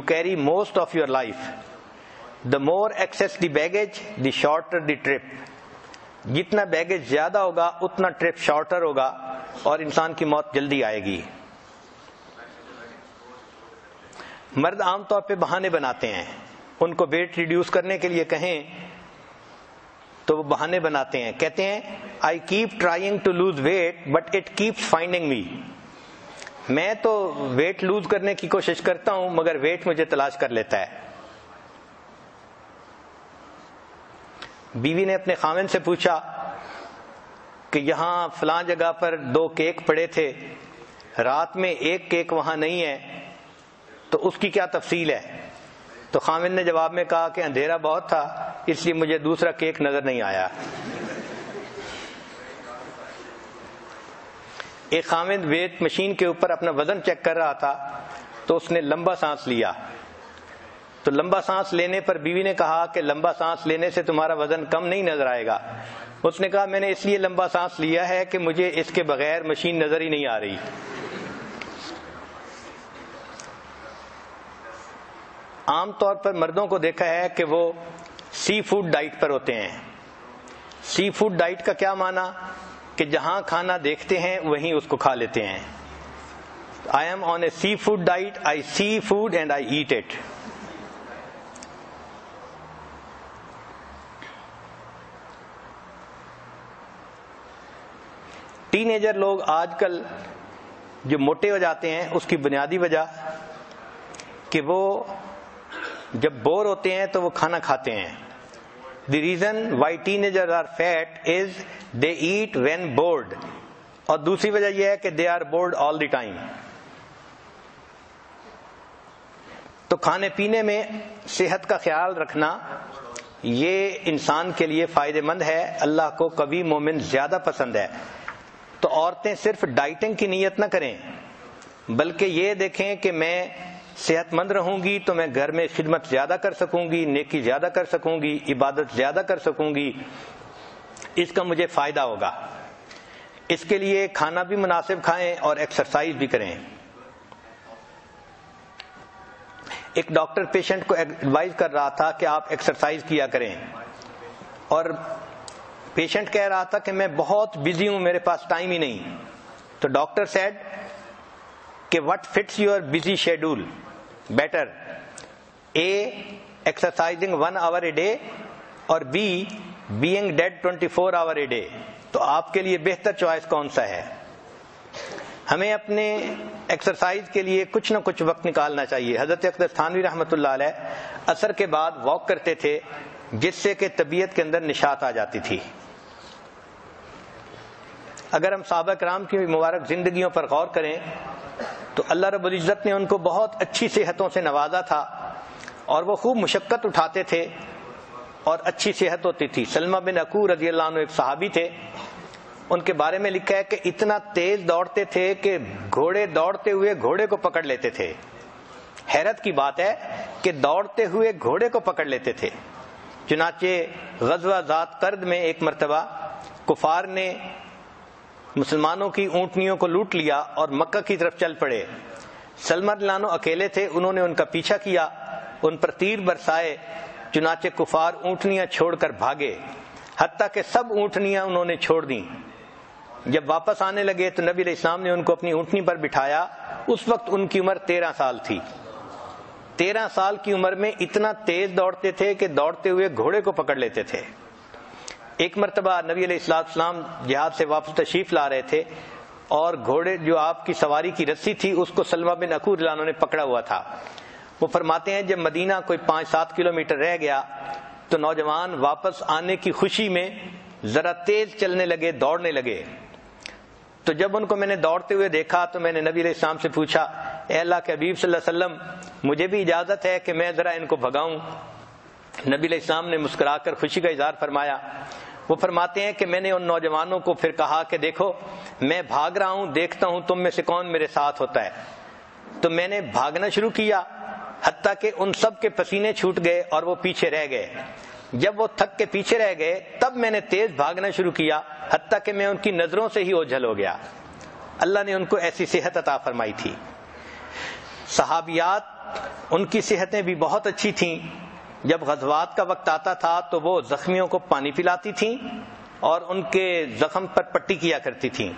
carry most of your life. The more excess the baggage, the shorter the trip. جتنا بیگیج زیادہ ہوگا اتنا ٹرپ شارٹر ہوگا اور انسان کی موت جلدی آئے گی۔ مرد عام طور پہ بہانے بناتے ہیں، ان کو ویٹ ریڈیوس کرنے کے لیے کہیں تو وہ بہانے بناتے ہیں، کہتے ہیں I keep trying to lose weight but it keeps finding me. میں تو ویٹ لوز کرنے کی کوشش کرتا ہوں مگر ویٹ مجھے تلاش کر لیتا ہے۔ بیوی نے اپنے خاوند سے پوچھا کہ یہاں فلاں جگہ پر 2 کیک پڑے تھے، رات میں 1 کیک وہاں نہیں ہے، تو اس کی کیا تفصیل ہے؟ تو خاوند نے جواب میں کہا کہ اندھیرا بہت تھا اس لیے مجھے دوسرا کیک نظر نہیں آیا۔ ایک خاوند ویٹ مشین کے اوپر اپنا وزن چیک کر رہا تھا تو اس نے لمبا سانس لیا، تو لمبا سانس لینے پر بیوی نے کہا کہ لمبا سانس لینے سے تمہارا وزن کم نہیں نظر آئے گا۔ اس نے کہا میں نے اس لیے لمبا سانس لیا ہے کہ مجھے اس کے بغیر مشین نظر ہی نہیں آ رہی۔ عام طور پر مردوں کو دیکھا ہے کہ وہ سی فوڈ ڈائٹ پر ہوتے ہیں۔ سی فوڈ ڈائٹ کا کیا معنی؟ کہ جہاں کھانا دیکھتے ہیں وہیں اس کو کھا لیتے ہیں۔ I am on a seafood diet. I see food and I eat it. Ten ager لوگ آج کل جو موٹے ہو جاتے ہیں اس کی بنیادی وجہ کہ وہ جب بور ہوتے ہیں تو وہ کھانا کھاتے ہیں۔ The reason why teenagers are fat is they eat when bored. اور دوسری وجہ یہ ہے کہ they are bored all the time. تو کھانے پینے میں صحت کا خیال رکھنا یہ انسان کے لیے فائدہ مند ہے، اللہ کو قوی مومن زیادہ پسند ہے۔ تو عورتیں صرف ڈائٹنگ کی نیت نہ کریں بلکہ یہ دیکھیں کہ میں صحت مند رہوں گی تو میں گھر میں خدمت زیادہ کر سکوں گی، نیکی زیادہ کر سکوں گی، عبادت زیادہ کر سکوں گی، اس کا مجھے فائدہ ہوگا۔ اس کے لیے کھانا بھی مناسب کھائیں اور ایکسرسائز بھی کریں۔ ایک ڈاکٹر پیشنٹ کو ایڈوائز کر رہا تھا کہ آپ ایکسرسائز کیا کریں، اور پیشنٹ کہہ رہا تھا کہ میں بہت بزی ہوں، میرے پاس ٹائم ہی نہیں. تو ڈاکٹر سیڈ کہ what fits your busy schedule better, a exercising 1 hour a day اور be being dead 24 hours a day. تو آپ کے لیے بہتر چوائس کون سا ہے؟ ہمیں اپنے ایکسرسائز کے لیے کچھ نہ کچھ وقت نکالنا چاہیے. حضرت اقدس تھانوی رحمۃ اللہ علیہ عصر کے بعد واک کرتے تھے، جس سے کہ طبیعت کے اندر نشاط آ جاتی تھی. اگر ہم صحابہ کرام کی مبارک زندگیوں پر غور کریں تو اللہ رب العزت نے ان کو بہت اچھی صحتوں سے نوازا تھا، اور وہ خوب مشقت اٹھاتے تھے اور اچھی صحت ہوتی تھی. سلمہ بن اکو رضی اللہ عنہ ایک صحابی تھے، ان کے بارے میں لکھا ہے کہ اتنا تیز دوڑتے تھے کہ گھوڑے دوڑتے ہوئے گھوڑے کو پکڑ لیتے تھے. حیرت کی بات ہے کہ دوڑتے ہوئے گھوڑے کو پکڑ لیتے تھے. چنانچہ غزوہ ذات قرد میں ایک مرتبہ کفار نے مسلمانوں کی اونٹنیوں کو لوٹ لیا اور مکہ کی طرف چل پڑے. سلمہ رضی اللہ عنہ اکیلے تھے، انہوں نے ان کا پیچھا کیا، ان پر تیر برسائے. چنانچہ کفار اونٹنیاں چھوڑ کر بھاگے، حتیٰ کہ سب اونٹنیاں انہوں نے چھوڑ دیں. جب واپس آنے لگے تو نبی علیہ السلام نے ان کو اپنی اونٹنی پر بٹھایا. اس وقت ان کی عمر 13 سال تھی. 13 سال کی عمر میں اتنا تیز دوڑتے تھے کہ دوڑتے ہوئے گھوڑے کو پکڑ لیتے تھے. ایک مرتبہ نبی علیہ السلام جہاد سے واپس تشریف لا رہے تھے، اور گھوڑے جو آپ کی سواری کی رسی تھی اس کو سلمہ بن اکو رضی اللہ عنہ نے پکڑا ہوا تھا. وہ فرماتے ہیں جب مدینہ کوئی 5-7 کلومیٹر رہ گیا تو نوجوان واپس آنے کی خوشی میں ذرا تیز چلنے لگے، دوڑنے لگے. تو جب ان کو میں نے دوڑتے ہوئے دیکھا تو میں نے نبی علیہ السلام سے پوچھا، اے اللہ کے حبیب صلی اللہ علیہ وسلم، مجھے بھی اجازت ہے کہ میں ذرا ان کو بھگاؤں؟ نبی علیہ السلام نے مسکرا کر خوشی کا اظہار فرمایا. وہ فرماتے ہیں کہ میں نے ان نوجوانوں کو پھر کہا کہ دیکھو میں بھاگ رہا ہوں، دیکھتا ہوں تم میں سے کون میرے ساتھ ہوتا ہے. تو میں نے بھاگنا شروع کیا، حتیٰ کہ ان سب کے پسینے چھوٹ گئے اور وہ پیچھے رہ گئے. جب وہ تھک کے پیچھے رہ گئے تب میں نے تیز بھاگنا شروع کیا، حتیٰ کہ میں ان کی نظروں سے ہی اوجھل ہو گیا. اللہ نے ان کو ایسی صحت عطا فرمائی تھی. صحابیات ان کی صحتیں بھی بہت اچھی تھیں. جب غزوات کا وقت آتا تھا تو وہ زخمیوں کو پانی پلاتی تھیں اور ان کے زخم پر پٹی کیا کرتی تھیں.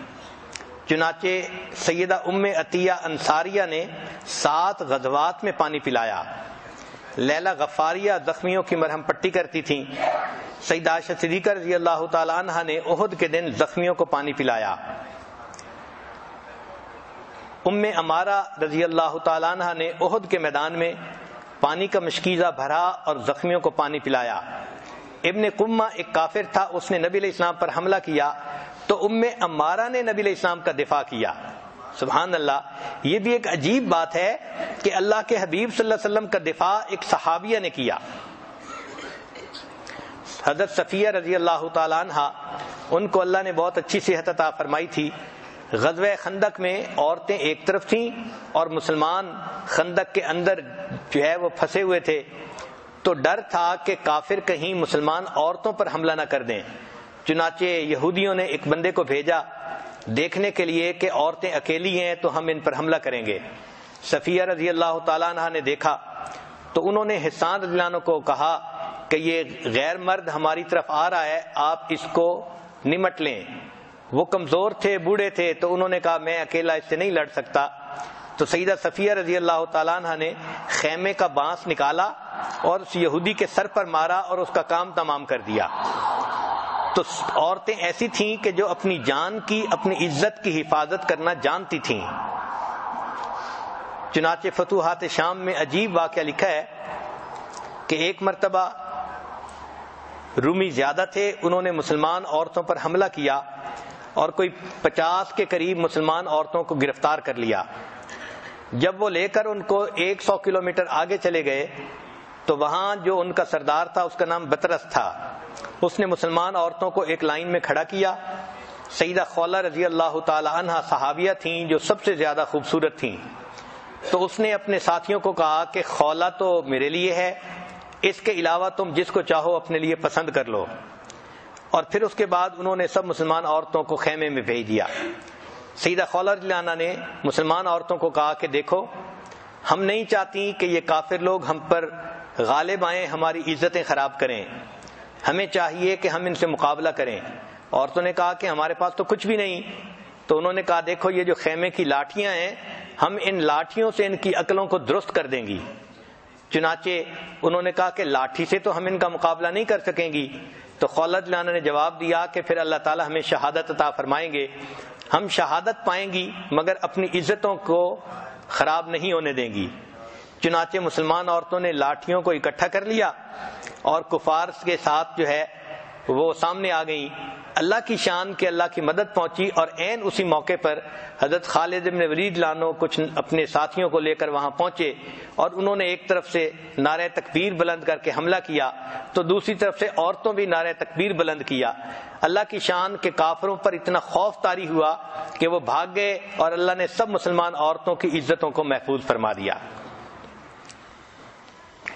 چنانچہ سیدہ ام عطیہ انصاریہ نے 7 غزوات میں پانی پلایا. لیلہ غفاریہ زخمیوں کی مرہم پٹی کرتی تھیں. سیدہ عائشہ صدیقہ رضی اللہ تعالی عنہا نے احد کے دن زخمیوں کو پانی پلایا. ام امارہ رضی اللہ تعالی عنہا نے احد کے میدان میں پانی کا مشکیزہ بھرا اور زخمیوں کو پانی پلایا. ابن قمہ ایک کافر تھا، اس نے نبی علیہ السلام پر حملہ کیا تو ام امارہ نے نبی علیہ السلام کا دفاع کیا. سبحان اللہ. یہ بھی ایک عجیب بات ہے کہ اللہ کے حبیب صلی اللہ علیہ وسلم کا دفاع ایک صحابیہ نے کیا. حضرت صفیہ رضی اللہ تعالی عنہا، ان کو اللہ نے بہت اچھی صحت عطا فرمائی تھی. غزوہ خندق میں عورتیں ایک طرف تھیں اور مسلمان خندق کے اندر جو ہے وہ پھنسے ہوئے تھے. تو ڈر تھا کہ کافر کہیں مسلمان عورتوں پر حملہ نہ کر دیں. چنانچہ یہودیوں نے ایک بندے کو بھیجا دیکھنے کے لیے کہ عورتیں اکیلی ہیں تو ہم ان پر حملہ کریں گے. صفیہ رضی اللہ تعالیٰ عنہ نے دیکھا تو انہوں نے حسان رضی اللہ عنہ کو کہا کہ یہ غیر مرد ہماری طرف آ رہا ہے، آپ اس کو نمٹ لیں. وہ کمزور تھے، بوڑھے تھے، تو انہوں نے کہا میں اکیلا اس سے نہیں لڑ سکتا. تو سیدہ صفیہ رضی اللہ تعالیٰ عنہ نے خیمے کا بانس نکالا اور اس یہودی کے سر پر مارا اور اس کا کام تمام کر دیا. تو عورتیں ایسی تھیں کہ جو اپنی جان کی، اپنی عزت کی حفاظت کرنا جانتی تھیں. چنانچہ فتوحات شام میں عجیب واقعہ لکھا ہے کہ ایک مرتبہ رومی زیادہ تھے، انہوں نے مسلمان عورتوں پر حملہ کیا اور کوئی 50 کے قریب مسلمان عورتوں کو گرفتار کر لیا. جب وہ لے کر ان کو 100 کلومیٹر آگے چلے گئے تو وہاں جو ان کا سردار تھا اس کا نام بطرس تھا. اس نے مسلمان عورتوں کو ایک لائن میں کھڑا کیا. سیدہ خولہ رضی اللہ تعالی عنہا صحابیہ تھیں جو سب سے زیادہ خوبصورت تھیں. تو اس نے اپنے ساتھیوں کو کہا کہ خولہ تو میرے لیے ہے، اس کے علاوہ تم جس کو چاہو اپنے لیے پسند کر لو. اور پھر اس کے بعد انہوں نے سب مسلمان عورتوں کو خیمے میں بھیج دیا. سیدہ خولہ رضی اللہ عنہا نے مسلمان عورتوں کو کہا کہ دیکھو ہم نہیں چاہتی کہ یہ کافر لوگ ہم پر غالب آئیں، ہماری عزتیں خراب کریں، ہمیں چاہیے کہ ہم ان سے مقابلہ کریں۔ عورتوں نے کہا کہ ہمارے پاس تو کچھ بھی نہیں، تو انہوں نے کہا دیکھو یہ جو خیمے کی لاٹھیاں ہیں، ہم ان لاٹھیوں سے ان کی عقلوں کو درست کر دیں گی۔ چنانچہ انہوں نے کہا کہ لاٹھی سے تو ہم ان کا مقابلہ نہیں کر سکیں گی۔ تو خولت لانا نے جواب دیا کہ پھر اللہ تعالیٰ ہمیں شہادت عطا فرمائیں گے، ہم شہادت پائیں گی مگر اپنی عزتوں کو خراب نہیں ہونے دیں گی۔ چنانچہ مسلمان عورتوں نے لاٹھیوں کو اکٹھا کر لیا اور کفار کے ساتھ جو ہے وہ سامنے آ گئیں۔ اللہ کی شان کہ اللہ کی مدد پہنچی، اور عین اسی موقع پر حضرت خالد بن ولید لانو کچھ اپنے ساتھیوں کو لے کر وہاں پہنچے، اور انہوں نے ایک طرف سے نعرہ تکبیر بلند کر کے حملہ کیا تو دوسری طرف سے عورتوں بھی نعرہ تکبیر بلند کیا۔ اللہ کی شان کہ کافروں پر اتنا خوف طاری ہوا کہ وہ بھاگ گئے، اور اللہ نے سب مسلمان عورتوں کی عزتوں کو محفوظ فرما دیا۔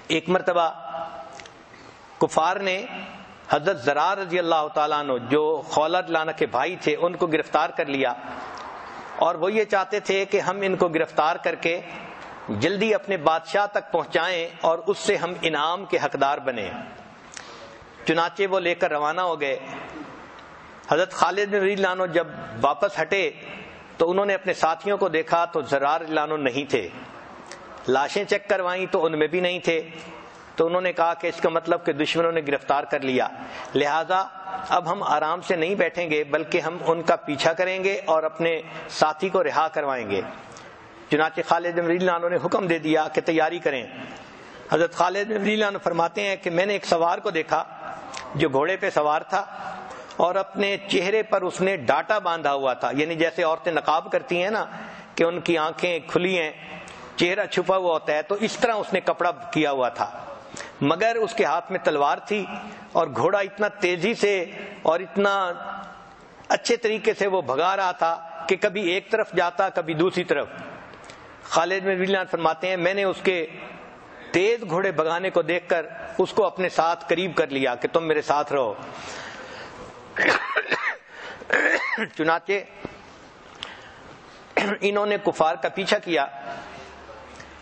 ایک مرتبہ کفار نے حضرت زرار رضی اللہ تعالیٰ عنہ جو خولد لانا کے بھائی تھے ان کو گرفتار کر لیا، اور وہ یہ چاہتے تھے کہ ہم ان کو گرفتار کر کے جلدی اپنے بادشاہ تک پہنچائیں اور اس سے ہم انعام کے حقدار بنیں۔ چنانچہ وہ لے کر روانہ ہو گئے۔ حضرت خالد بن ولید لانو جب واپس ہٹے تو انہوں نے اپنے ساتھیوں کو دیکھا تو زرار لانو نہیں تھے، لاشیں چیک کروائیں تو ان میں بھی نہیں تھے۔ تو انہوں نے کہا کہ اس کا مطلب کہ دشمنوں نے گرفتار کر لیا، لہذا اب ہم آرام سے نہیں بیٹھیں گے بلکہ ہم ان کا پیچھا کریں گے اور اپنے ساتھی کو رہا کروائیں گے۔ چنانچہ خالد بن ولید لانو نے حکم دے دیا کہ تیاری کریں۔ حضرت خالد بن ولید لانو فرماتے ہیں کہ میں نے ایک سوار کو دیکھا جو گھوڑے پہ سوار تھا، اور اپنے چہرے پر اس نے ڈاٹا باندھا ہوا تھا، یعنی جیسے عورتیں نقاب کرتی ہیں نا کہ ان کی آنکھیں کھلی ہیں، چہرہ چھپا ہوا ہوتا ہے، تو اس طرح اس نے کپڑا کیا ہوا تھا، مگر اس کے ہاتھ میں تلوار تھی، اور گھوڑا اتنا تیزی سے اور اتنا اچھے طریقے سے وہ بھگا رہا تھا کہ کبھی ایک طرف جاتا کبھی دوسری طرف۔ خالد بن ولید فرماتے ہیں میں نے اس کے تیز گھوڑے بھگانے کو دیکھ کر اس کو اپنے ساتھ قریب کر لیا کہ تم میرے ساتھ رہو۔ چنانچہ انہوں نے کفار کا پیچھا کیا،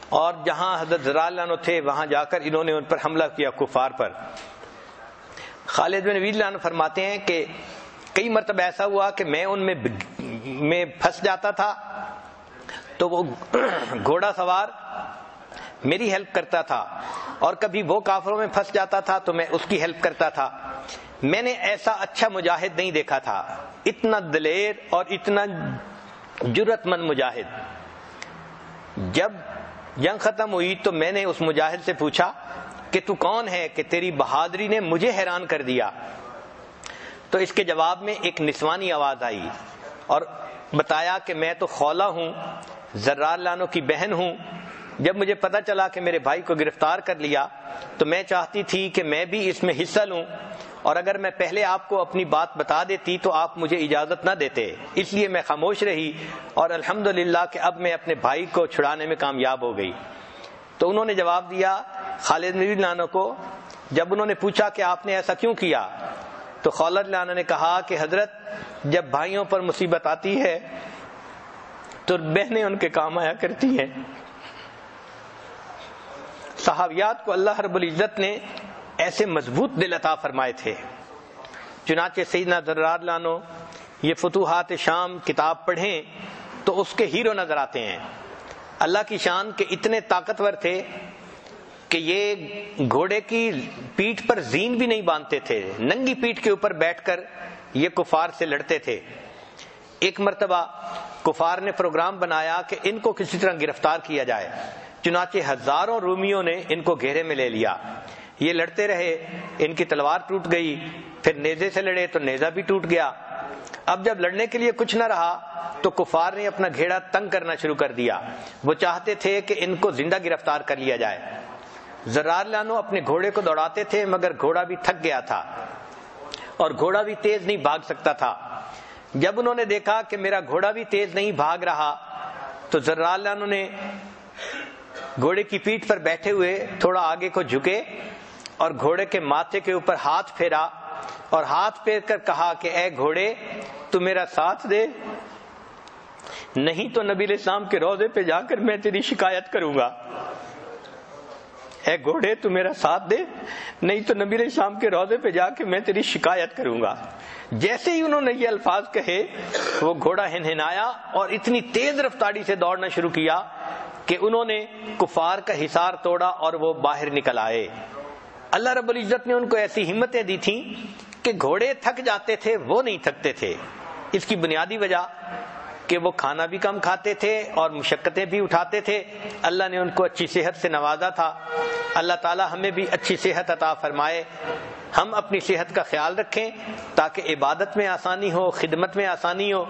اور جہاں حضرت زرار لانو تھے وہاں جا کر انہوں نے ان پر حملہ کیا کفار پر۔ خالد بن ولید لانو فرماتے ہیں کہ کئی مرتبہ ایسا ہوا کہ میں ان میں پھنس جاتا تھا تو وہ گھوڑا سوار میری ہیلپ کرتا تھا، اور کبھی وہ کافروں میں پھنس جاتا تھا تو میں اس کی ہیلپ کرتا تھا۔ میں نے ایسا اچھا مجاہد نہیں دیکھا تھا، اتنا دلیر اور اتنا جرأت مند مجاہد۔ جب جنگ ختم ہوئی تو میں نے اس مجاہد سے پوچھا کہ تو کون ہے کہ تیری بہادری نے مجھے حیران کر دیا؟ تو اس کے جواب میں ایک نسوانی آواز آئی اور بتایا کہ میں تو خولا ہوں، زرار لانو کی بہن ہوں۔ جب مجھے پتا چلا کہ میرے بھائی کو گرفتار کر لیا تو میں چاہتی تھی کہ میں بھی اس میں حصہ لوں، اور اگر میں پہلے آپ کو اپنی بات بتا دیتی تو آپ مجھے اجازت نہ دیتے، اس لیے میں خاموش رہی، اور الحمدللہ کہ اب میں اپنے بھائی کو چھڑانے میں کامیاب ہو گئی۔ تو انہوں نے جواب دیا خالد بن ولید لانو کو، جب انہوں نے پوچھا کہ آپ نے ایسا کیوں کیا، تو خولد لانو نے کہا کہ حضرت جب بھائیوں پر مصیبت آتی ہے تو بہنیں ان کے کام آیا کرتی ہیں۔ صحابیات کو اللہ رب العزت نے ایسے مضبوط دل عطا فرمائے تھے۔ چنانچہ سیدنا زرار لانو یہ فتوحات شام کتاب پڑھیں تو اس کے ہیرو نظر آتے ہیں۔ اللہ کی شان کے اتنے طاقتور تھے کہ یہ گھوڑے کی پیٹھ پر زین بھی نہیں باندھتے تھے، ننگی پیٹھ کے اوپر بیٹھ کر یہ کفار سے لڑتے تھے۔ ایک مرتبہ کفار نے پروگرام بنایا کہ ان کو کسی طرح گرفتار کیا جائے، چنانچہ ہزاروں رومیوں نے ان کو گھیرے میں لے لیا۔ یہ لڑتے رہے، ان کی تلوار ٹوٹ گئی، پھر نیزے سے لڑے تو نیزہ بھی ٹوٹ گیا۔ اب جب لڑنے کے لیے کچھ نہ رہا تو کفار نے اپنا گھیڑا تنگ کرنا شروع کر دیا، وہ چاہتے تھے کہ ان کو زندہ گرفتار کر لیا جائے۔ زرار لانو اپنے گھوڑے کو دوڑاتے تھے مگر گھوڑا بھی تھک گیا تھا اور گھوڑا بھی تیز نہیں بھاگ سکتا تھا۔ جب انہوں نے دیکھا کہ میرا گھوڑا بھی تیز نہیں بھاگ رہا تو زرار لانو نے گھوڑے کی پیٹھ پر بیٹھے ہوئے تھوڑا آگے کو جھکے اور گھوڑے کے ماتھے کے اوپر ہاتھ پھیرا اور ہاتھ پھیر کر کہا کہ اے گھوڑے تو میرا ساتھ دے۔ نہیں تو نبی علیہ السلام کے روضے پہ جا کر میں تیری شکایت کروں گا، اے گھوڑے تو میرا ساتھ دے، نہیں تو نبی علیہ السلام کے روضے پہ جا کے میں تیری شکایت کروں گا۔ جیسے ہی انہوں نے یہ الفاظ کہے وہ گھوڑا ہنہنایا اور اتنی تیز رفتاری سے دوڑنا شروع کیا کہ انہوں نے کفار کا حصار توڑا اور وہ باہر نکل آئے۔ اللہ رب العزت نے ان کو ایسی ہمتیں دی تھیں کہ گھوڑے تھک جاتے تھے، وہ نہیں تھکتے تھے۔ اس کی بنیادی وجہ کہ وہ کھانا بھی کم کھاتے تھے اور مشقتیں بھی اٹھاتے تھے۔ اللہ نے ان کو اچھی صحت سے نوازا تھا۔ اللہ تعالی ہمیں بھی اچھی صحت عطا فرمائے، ہم اپنی صحت کا خیال رکھیں تاکہ عبادت میں آسانی ہو، خدمت میں آسانی ہو۔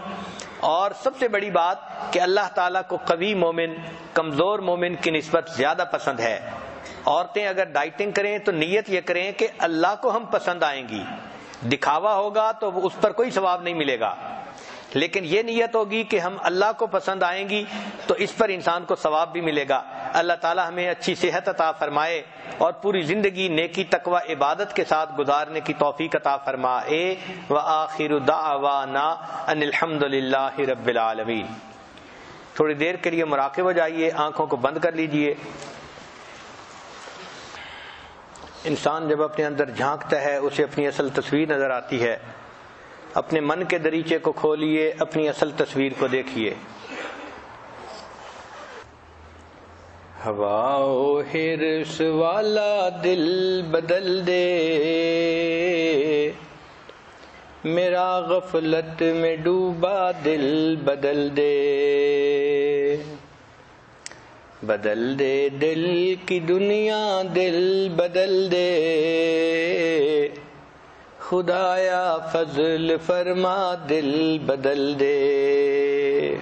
اور سب سے بڑی بات کہ اللہ تعالیٰ کو قوی مومن کمزور مومن کی نسبت زیادہ پسند ہے۔ عورتیں اگر ڈائٹنگ کریں تو نیت یہ کریں کہ اللہ کو ہم پسند آئیں گی، دکھاوا ہوگا تو اس پر کوئی ثواب نہیں ملے گا، لیکن یہ نیت ہوگی کہ ہم اللہ کو پسند آئیں گی تو اس پر انسان کو ثواب بھی ملے گا۔ اللہ تعالی ہمیں اچھی صحت عطا فرمائے اور پوری زندگی نیکی تقوی عبادت کے ساتھ گزارنے کی توفیق عطا فرمائے۔ وآخر دعوانا ان الحمد للہ رب العالمین۔ تھوڑی دیر کے لیے مراقب ہو جائیے، آنکھوں کو بند کر لیجئے۔ انسان جب اپنے اندر جھانکتا ہے اسے اپنی اصل تصویر نظر آتی ہے۔ اپنے من کے دریچے کو کھولیے، اپنی اصل تصویر کو دیکھیے۔ ہوا و حرص والا دل بدل دے، میرا غفلت میں ڈوبا دل بدل دے، بدل دے دل کی دنیا دل بدل دے، خدایا فضل فرما دل بدل دے،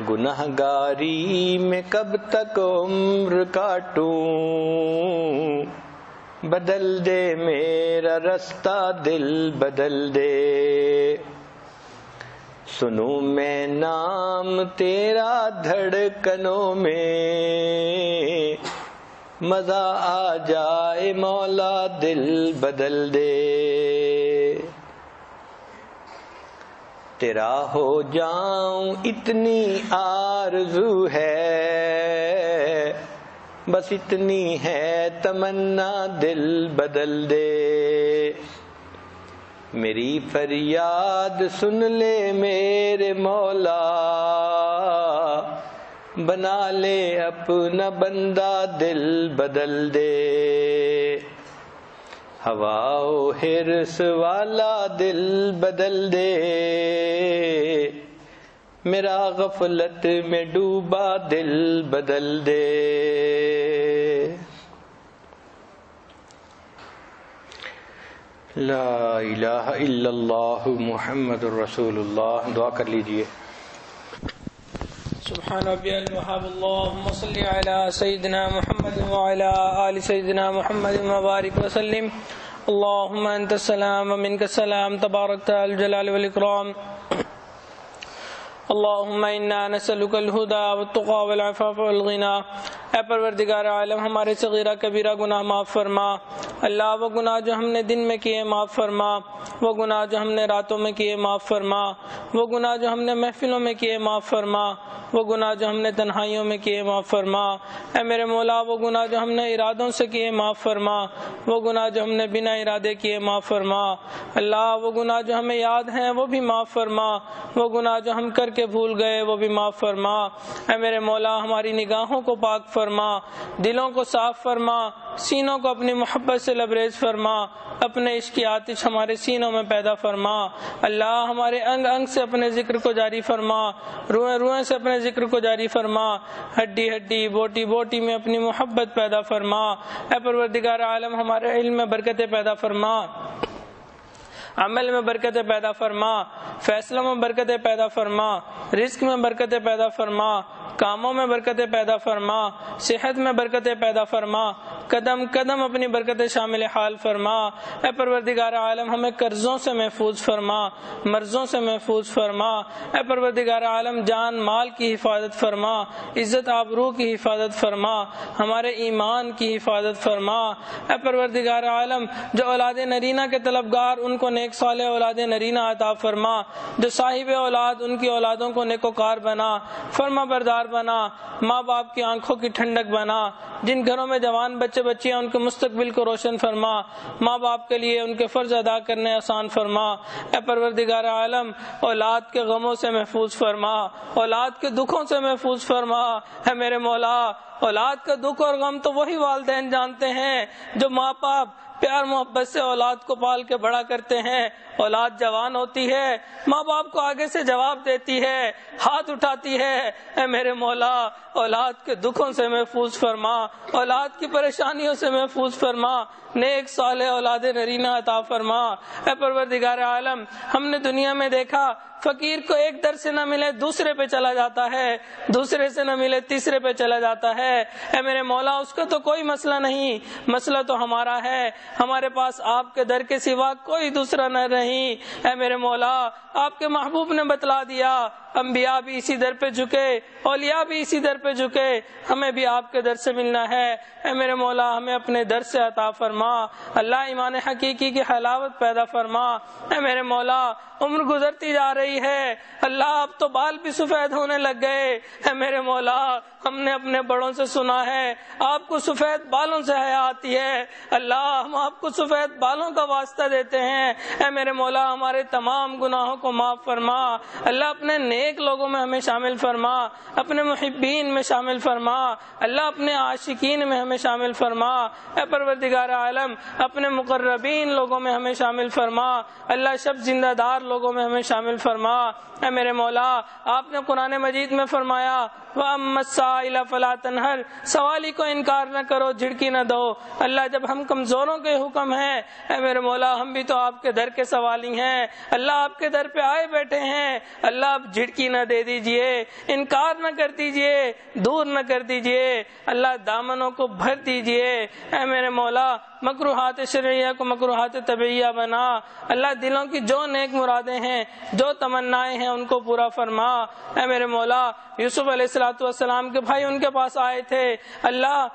گنہگاری میں کب تک عمر کاٹوں، بدل دے میرا رستہ دل بدل دے، سنوں میں نام تیرا دھڑکنوں میں، مزہ آ جائے مولا دل بدل دے، تیرا ہو جاؤں اتنی آرزو ہے، بس اتنی ہے تمنا دل بدل دے، میری فریاد سن لے میرے مولا، بنا لے اپنا بندہ دل بدل دے، ہوا و حرص والا دل بدل دے، میرا غفلت میں ڈوبا دل بدل دے۔ لا الہ الا اللہ محمد الرسول اللہ۔ دعا کر لیجئے۔ سبحان ربی الوہاب، اللہم صلی علی سیدنا محمد وعلی آل سیدنا محمد وبارک وسلم۔ اللہم انت السلام ومنک السلام، تبارکت الجلال والاکرام۔ اللہم انا نسألک الہدی والتقی والعفاف والغنی۔ اے پروردگار عالم، ہمارے صغیرہ کبیرہ گناہ معاف فرما۔ اللہ وہ گناہ جو ہم نے دن میں کیے معاف فرما، وہ گناہ جو ہم نے راتوں میں کیے معاف فرما، وہ گناہ جو ہم نے محفلوں میں کیے معاف فرما، وہ گناہ جو ہم نے تنہائیوں میں کیے معاف فرما۔ اے میرے مولا، وہ گناہ جو ہم نے ارادوں سے کیے معاف فرما، وہ گناہ جو ہم نے بنا ارادے کیے معاف فرما۔ اللہ وہ گناہ جو ہمیں یاد ہیں وہ بھی معاف فرما، وہ گناہ جو ہم کر کے بھول گئے وہ بھی معاف فرما۔ اے میرے مولا، ہماری نگاہوں کو پاک فرما، دلوں کو صاف فرما، سینوں کو اپنی محبت سے لبریز فرما، اپنے عشق کی آتش ہمارے سینوں میں پیدا فرما۔ اللہ ہمارے انگ انگ سے اپنے ذکر کو جاری فرما، روئیں روئیں سے اپنے ذکر کو جاری فرما، ہڈی ہڈی بوٹی بوٹی میں اپنی محبت پیدا فرما۔ اے پروردگار عالم، ہمارے علم میں برکتیں پیدا فرما، عمل میں برکتیں پیدا فرما، فیصلوں میں برکتیں پیدا فرما، رزق میں برکتیں پیدا فرما، کاموں میں برکتیں پیدا فرما، صحت میں برکتیں پیدا فرما، قدم قدم اپنی برکت شامل حال فرما۔ اے پروردگار عالم ہمیں قرضوں سے محفوظ فرما، مرضوں سے محفوظ فرما۔ اے پروردگار عالم جان مال کی حفاظت فرما، عزت آبرو کی حفاظت فرما، ہمارے ایمان کی حفاظت فرما۔ اے پروردگار عالم جو اولاد نرینہ کے طلبگار ان کو نیک صالح اولاد نرینہ عطا فرما، جو صاحب اولاد ان کی اولادوں کو نیکوکار بنا، فرما بردار بنا، ماں باپ کی آنکھوں کی ٹھنڈک بنا، جن گھروں میں جوان بچے بچیاں ان کے مستقبل کو روشن فرما، ماں باپ کے لیے ان کے فرض ادا کرنے آسان فرما۔ اے پروردگار عالم اولاد کے غموں سے محفوظ فرما، اولاد کے دکھوں سے محفوظ فرما۔ اے میرے مولا اولاد کا دکھ اور غم تو وہی والدین جانتے ہیں جو ماں باپ پیار محبت سے اولاد کو پال کے بڑا کرتے ہیں۔ اولاد جوان ہوتی ہے، ماں باپ کو آگے سے جواب دیتی ہے، ہاتھ اٹھاتی ہے۔ اے میرے مولا اولاد کے دکھوں سے محفوظ فرما، اولاد کی پریشانیوں سے محفوظ فرما، نیک صالح اولاد نرینہ عطا فرما۔ اے پروردگار عالم ہم نے دنیا میں دیکھا فقیر کو ایک در سے نہ ملے دوسرے پہ چلا جاتا ہے، دوسرے سے نہ ملے تیسرے پہ چلا جاتا ہے۔ اے میرے مولا اس کا تو کوئی مسئلہ نہیں، مسئلہ تو ہمارا ہے، ہمارے پاس آپ کے در کے سوا کوئی دوسرا نہ نہیں۔ اے میرے مولا آپ کے محبوب نے بتلا دیا، انبیاء بھی اسی در پہ جھکے، اولیاء بھی اسی در پہ جھکے، ہمیں بھی آپ کے در سے ملنا ہے۔ اے میرے مولا ہمیں اپنے در سے عطا فرما، اللہ ایمان حقیقی کی حلاوت پیدا فرما۔ اے میرے مولا عمر گزرتی جا رہی ہے، اللہ اب تو بال بھی سفید ہونے لگ گئے۔ اے میرے مولا ہم نے اپنے بڑوں سے سنا ہے آپ کو سفید بالوں سے حیا آتی ہے، اللہ ہم آپ کو سفید بالوں کا واسطہ دیتے ہیں۔ اے میرے مولا ہمارے تمام گناہوں کو معاف فرما، اللہ اپنے نیک لوگوں میں ہمیں شامل فرما، اپنے محبین میں شامل فرما، اللہ اپنے عاشقین میں ہمیں شامل فرما۔ اے پروردگار عالم اپنے مقربین لوگوں میں ہمیں شامل فرما، اللہ شب زندہ دار لوگوں میں ہمیں شامل فرما۔ اے میرے مولا آپ نے قرآن مجید میں فرمایا وَأَمَّا السَّائِلَ فَلَا تَنْهَرْ، سوالی کو انکار نہ کرو، جھڑکی نہ دو۔ اللہ جب ہم کمزوروں کے حکم ہیں، اے میرے مولا ہم بھی تو آپ کے در کے سوالی ہیں، اللہ آپ کے در پہ آئے بیٹھے ہیں، اللہ آپ جھڑکی نہ دے دیجئے، انکار نہ کر دیجئے، دور نہ کر دیجئے، اللہ دامنوں کو بھر دیجئے۔ اے میرے مولا مکروہات شرعیہ کو مکروہات طبعیہ بنا، اللہ دلوں کی جو نیک مرادیں ہیں جو تمنائیں ہیں ان کو پورا فرما۔ اے میرے مولا یوسف علیہ السلام کے بھائی ان کے پاس آئے تھے، اللہ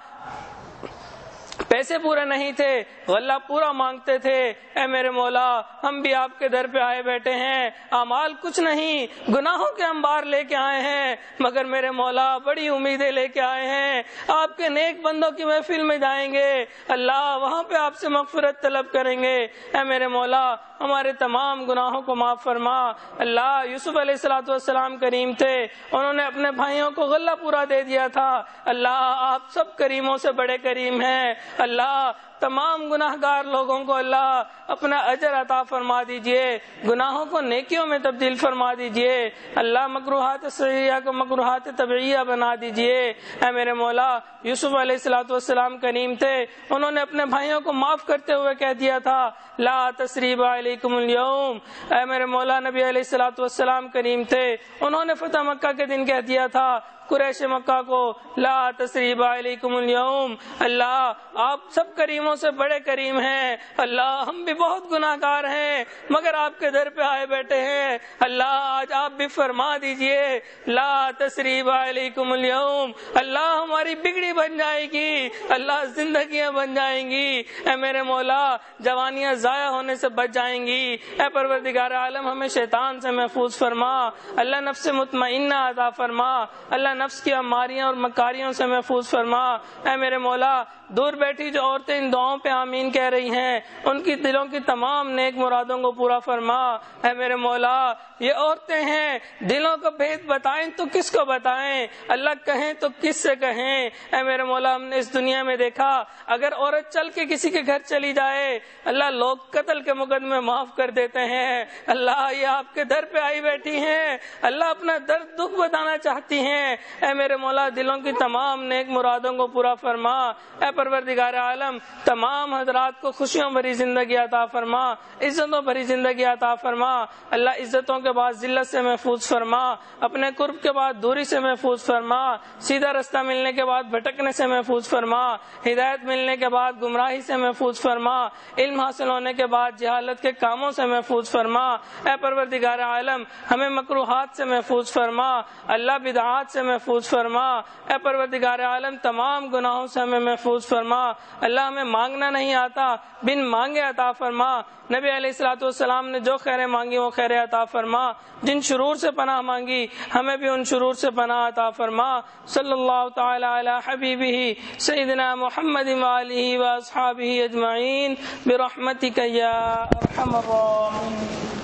پیسے پورے نہیں تھے، غلہ پورا مانگتے تھے۔ اے میرے مولا ہم بھی آپ کے در پہ آئے بیٹھے ہیں، اعمال کچھ نہیں، گناہوں کے انبار لے کے آئے ہیں، مگر میرے مولا بڑی امیدیں لے کے آئے ہیں، آپ کے نیک بندوں کی محفل میں جائیں گے، اللہ وہاں پہ آپ سے مغفرت طلب کریں گے۔ اے میرے مولا ہمارے تمام گناہوں کو معاف فرما۔ اللہ یوسف علیہ السلام کریم تھے، انہوں نے اپنے بھائیوں کو غلہ پورا دے دیا تھا، اللہ آپ سب کریموں سے بڑے کریم ہیں، اللہ تمام گناہگار لوگوں کو اللہ اپنا اجر عطا فرما دیجئے، گناہوں کو نیکیوں میں تبدیل فرما دیجئے، اللہ مکروہات شرعیہ کو مکروہات طبعیہ بنا دیجئے۔ اے میرے مولا یوسف علیہ السلام کریم تھے، انہوں نے اپنے بھائیوں کو معاف کرتے ہوئے کہہ دیا تھا لا تثریب علیکم اليوم۔ اے میرے مولا نبی علیہ السلام کریم تھے، انہوں نے فتح مکہ کے دن کہہ دیا تھا قریش مکہ کو لا تثریب علیکم اليوم، اللہ آپ سب کریموں سے بڑے کریم ہیں، اللہ ہم بھی بہت گناہگار ہیں مگر آپ کے در پہ آئے بیٹھے ہیں، اللہ آج آپ بھی فرما دیجئے لا تثریب علیکم اليوم، اللہ ہماری بگڑی بن جائے گی، اللہ زندگیاں بن جائیں گی، اے میرے مولا جوانیاں ضائع ہونے سے بچ جائیں گی۔ اے پروردگار عالم ہمیں شیطان سے محفوظ فرما، اللہ نفس مطمئنہ عطا فرما، اللہ نفس کی اماریاں اور مکاریوں سے محفوظ فرما۔ اے میرے مولا دور بیٹھی جو عورتیں ان دعاؤں پہ آمین کہہ رہی ہیں ان کی دلوں کی تمام نیک مرادوں کو پورا فرما۔ اے میرے مولا یہ عورتیں ہیں، دلوں کا بھید بتائیں تو کس کو بتائیں، اللہ کہیں تو کس سے کہیں۔ اے میرے مولا ہم نے اس دنیا میں دیکھا اگر عورت چل کے کسی کے گھر چلی جائے اللہ لوگ قتل کے مقدمے معاف کر دیتے ہیں، اللہ یہ آپ کے در پہ آئی بیٹھی ہیں، اللہ اپنا درد دکھ بتانا چاہتی ہیں۔ اے میرے مولا دلوں کی تمام نیک مرادوں کو پورا فرما۔ اے پروردگار عالم تمام حضرات کو خوشیوں بھری زندگی عطا فرما، عزتوں بھری زندگی عطا فرما۔ اللہ عزتوں کے بعد ذلت سے محفوظ فرما، اپنے قرب کے بعد دوری سے محفوظ فرما، سیدھا رستہ ملنے کے بعد بھٹکنے سے محفوظ فرما، ہدایت ملنے کے بعد گمراہی سے محفوظ فرما، علم حاصل ہونے کے بعد جہالت کے کاموں سے محفوظ فرما۔ اے پروردگار عالم ہمیں مکروہات سے محفوظ فرما، اللہ بدعات سے محفوظ فرما۔ اے پروردگار عالم تمام گناہوں سے ہمیں محفوظ فرما، اللہ ہمیں مانگنا نہیں آتا، بن مانگے عطا فرما۔ نبی علیہ الصلوۃ والسلام نے جو خیریں مانگی وہ خیریں عطا فرما، جن شرور سے پناہ مانگی ہمیں بھی ان شرور سے پناہ عطا فرما۔ صلی اللہ تعالی علی حبیبہ سیدنا محمد وآلہ واصحابہ اجمعین برحمتک یا ارحم الراحمین۔